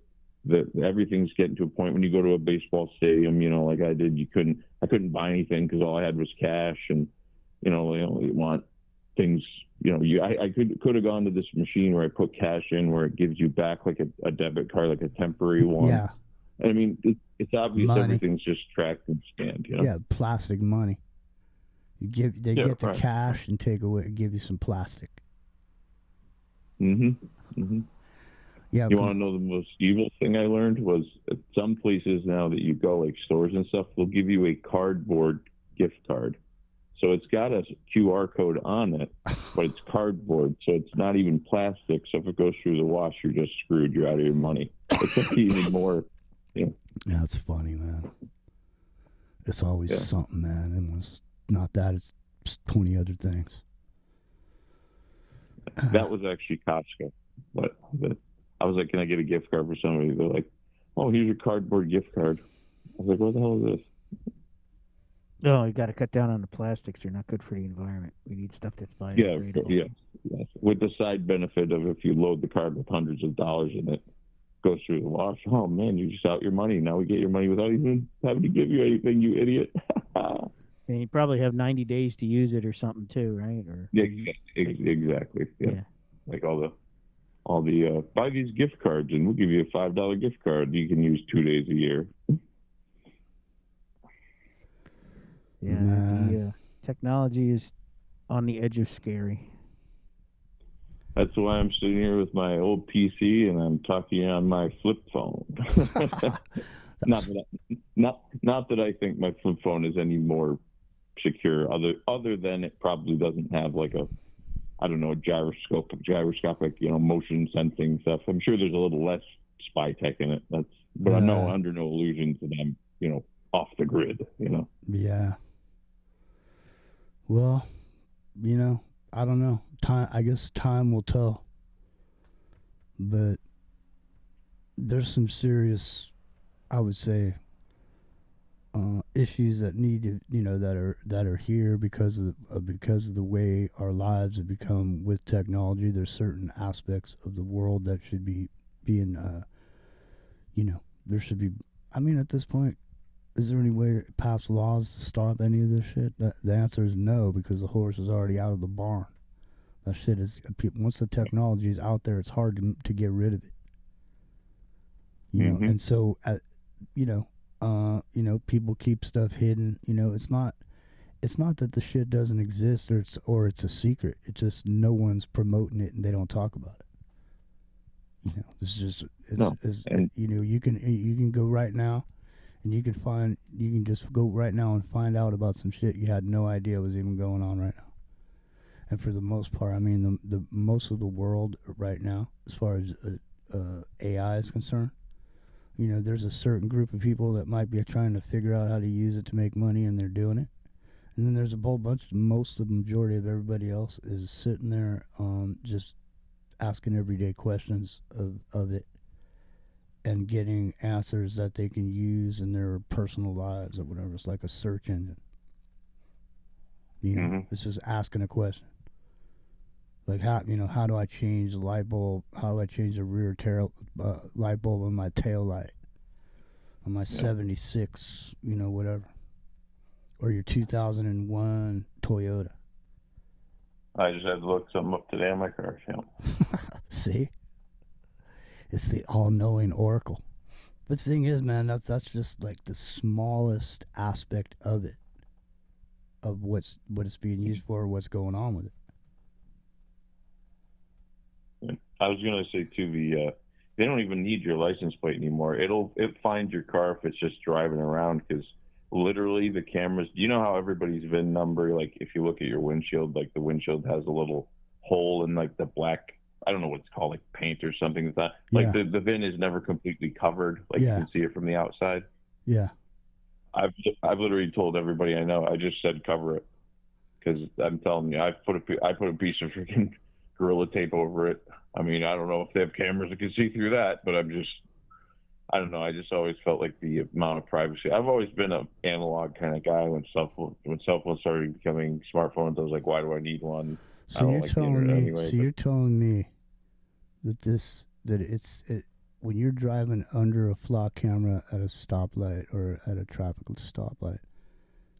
everything's getting to a point when you go to a baseball stadium, you know, like I did, I couldn't buy anything because all I had was cash, and you know, you want things, you know, I could have gone to this machine where I put cash in where it gives you back like a debit card, like a temporary one. Yeah. And I mean, it's obvious Money. everything's just tracked and scanned, you know? Yeah, plastic money. They get the right. cash and take away, give you some plastic. Mm-hmm. Mm-hmm. Yeah. You want to know the most evil thing I learned was at some places now that you go, like stores and stuff, they'll give you a cardboard gift card. So it's got a QR code on it, but it's cardboard, so it's not even plastic. So if it goes through the wash, you're just screwed. You're out of your money. It's like even more. Yeah, it's funny, man. It's always something, man. And when it's not that, it's 20 other things. That was actually Costco. But I was like, can I get a gift card for somebody? They're like, oh, here's your cardboard gift card. I was like, what the hell is this? No, you got to cut down on the plastics. They're not good for the environment. We need stuff that's biodegradable. Yeah. With the side benefit of if you load the card with hundreds of dollars in it, goes through the wash. Oh man, you just out your money. Now we get your money without even having to give you anything, you idiot. And you probably have 90 days to use it or something too, right? Or Yeah, exactly. Yeah. Like all the buy these gift cards and we'll give you a $5 gift card you can use 2 days a year. Yeah, the technology is on the edge of scary. That's why I'm sitting here with my old PC and I'm talking on my flip phone. not that I think my flip phone is any more secure, other than it probably doesn't have like a, I don't know, gyroscopic, motion sensing stuff. I'm sure there's a little less spy tech in it. But I'm under no illusions that I'm, off the grid. Yeah. Well, I don't know. I guess time will tell. But there's some serious, I would say, issues that need to, that are here because of the way our lives have become with technology. There's certain aspects of the world that should be being, there should be. I mean, at this point, is there any way to pass laws to stop any of this shit? The answer is no, because the horse is already out of the barn. That shit is, once the technology is out there, it's hard to get rid of it. And so, people keep stuff hidden. It's not that the shit doesn't exist or it's a secret. It's just no one's promoting it and they don't talk about it. It's just you can go right now and you can just go right now and find out about some shit you had no idea was even going on right now. And for the most part, I mean, the most of the world right now, as far as AI is concerned, there's a certain group of people that might be trying to figure out how to use it to make money, and they're doing it. And then there's a whole bunch, most of the majority of everybody else is sitting there just asking everyday questions of it and getting answers that they can use in their personal lives or whatever. It's like a search engine. It's just asking a question. Like, how do I change the light bulb? How do I change the rear light bulb on my tail light? On my 76, whatever. Or your 2001 Toyota. I just had to look something up today on my car. See? It's the all-knowing oracle. But the thing is, man, that's just like the smallest aspect of it. Of what it's being used for, what's going on with it. I was gonna say too, they don't even need your license plate anymore. It finds your car if it's just driving around, because literally the cameras. Do you know how everybody's VIN number? Like if you look at your windshield, like the windshield has a little hole in like the black. I don't know what it's called, like paint or something like that. Like the VIN is never completely covered. Like you can see it from the outside. Yeah. I've literally told everybody I know. I just said cover it, because I'm telling you, I put a piece of freaking Gorilla Tape over it. I mean, I don't know if they have cameras that can see through that, but I don't know. I just always felt like the amount of privacy. I've always been an analog kind of guy. When cell phones started becoming smartphones, I was like, why do I need one? So you're telling me. Anyway, so you're telling me that when you're driving under a flock camera at a stoplight or at a traffic stoplight,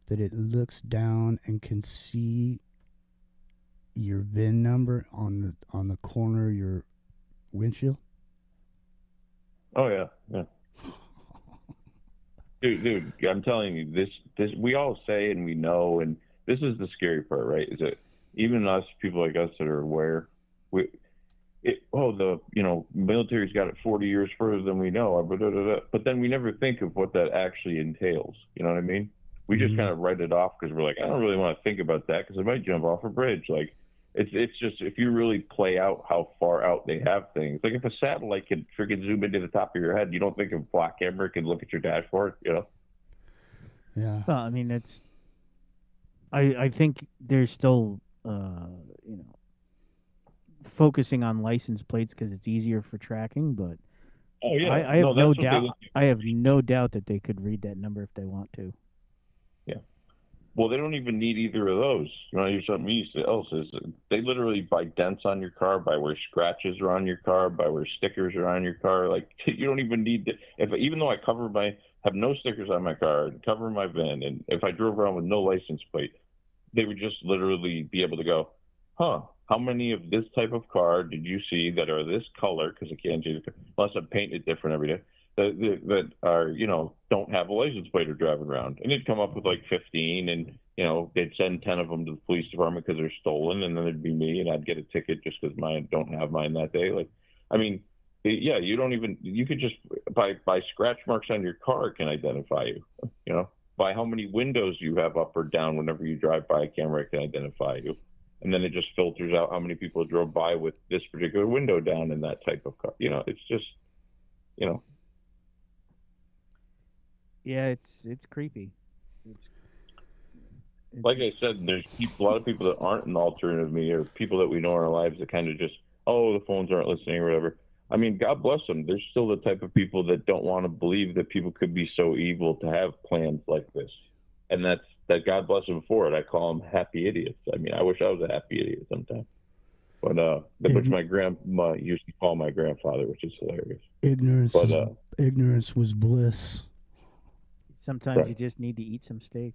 that it looks down and can see your VIN number on the corner of your windshield? Oh yeah. Dude, I'm telling you, this we all say and we know, and this is the scary part, right? Is that even us, people like us that are aware, the military's got it 40 years further than we know, but then we never think of what that actually entails. You know what I mean? We just kind of write it off because we're like, I don't really want to think about that because I might jump off a bridge. Like, it's just, if you really play out how far out they have things, like if a satellite could freaking zoom into the top of your head, you don't think a black camera can look at your dashboard, Yeah. Well, I mean, I think there's still, focusing on license plates because it's easier for tracking, but oh yeah, I have no doubt. I have no doubt that they could read that number if they want to. Yeah. Well, they don't even need either of those. You want to hear something else? Is they literally, by dents on your car, by where scratches are on your car, by where stickers are on your car, like you don't even need to. Even though I have no stickers on my car and cover my VIN, and if I drove around with no license plate, they would just literally be able to go, huh? How many of this type of car did you see that are this color? Because I can't change it unless I paint it different every day. That are, don't have a license plate or driving around. And it'd come up with like 15. And, they'd send 10 of them to the police department because they're stolen, and then there'd be me, and I'd get a ticket just because mine don't have mine that day. Like, I mean, yeah, you could just by scratch marks on your car it can identify you, by how many windows you have up or down whenever you drive by a camera, it can identify you. And then it just filters out how many people drove by with this particular window down in that type of car. It's just, Yeah, it's creepy. Like I said, there's a lot of people that aren't an alternative me, or people that we know in our lives that kind of just, the phones aren't listening or whatever. I mean, God bless them. There's still the type of people that don't want to believe that people could be so evil to have plans like this. And that God bless them for it. I call them happy idiots. I mean, I wish I was a happy idiot sometimes. But which my grandma used to call my grandfather, which is hilarious. Ignorance was bliss. Sometimes Right. you just need to eat some steak.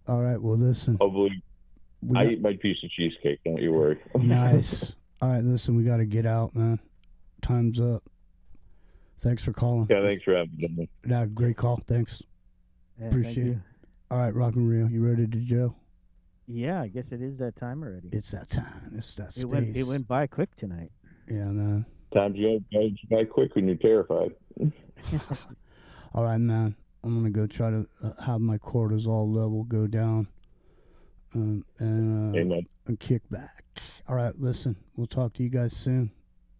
All right, well, listen. Hopefully, I eat my piece of cheesecake. Don't you worry. Nice. All right, listen, we got to get out, man. Time's up. Thanks for calling. Yeah, thanks for having me. Yeah, great call. Thanks. Yeah, Appreciate it. All right, Rock and Rio, you ready to Joe? Yeah, I guess it is that time already. It's that time. It's that space. It went by quick tonight. Yeah, man. Times go by quick when you're terrified. All right, man. I'm going to go try to have my cortisol level go down and kick back. All right, listen, we'll talk to you guys soon.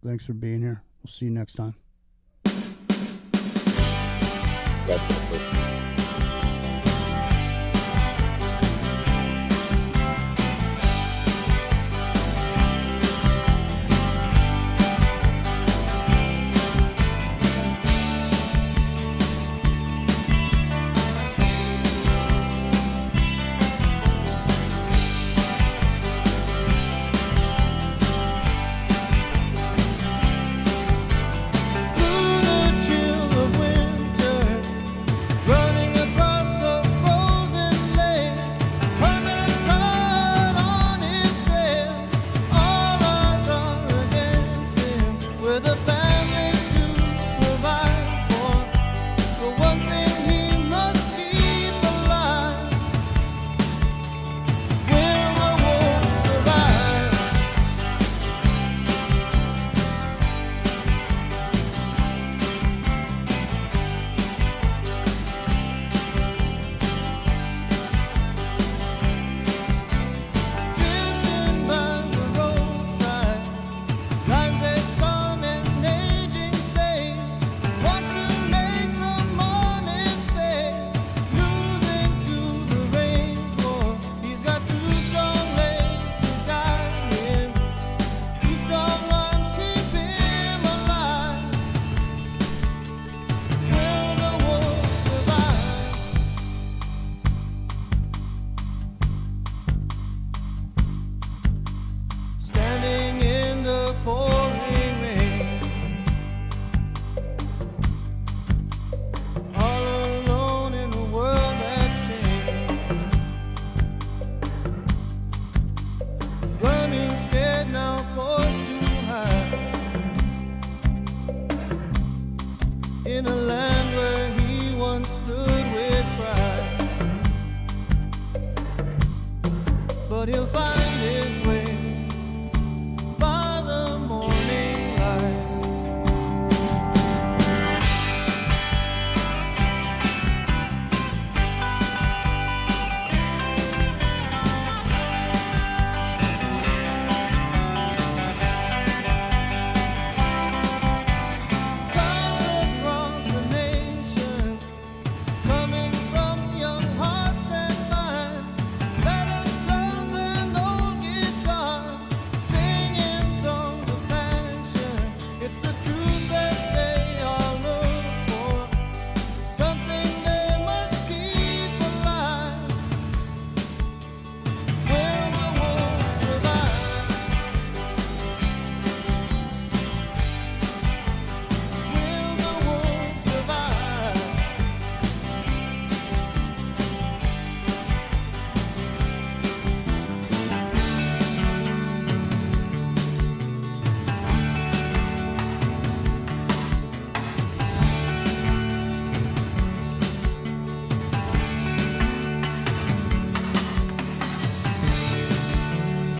Thanks for being here. We'll see you next time. That's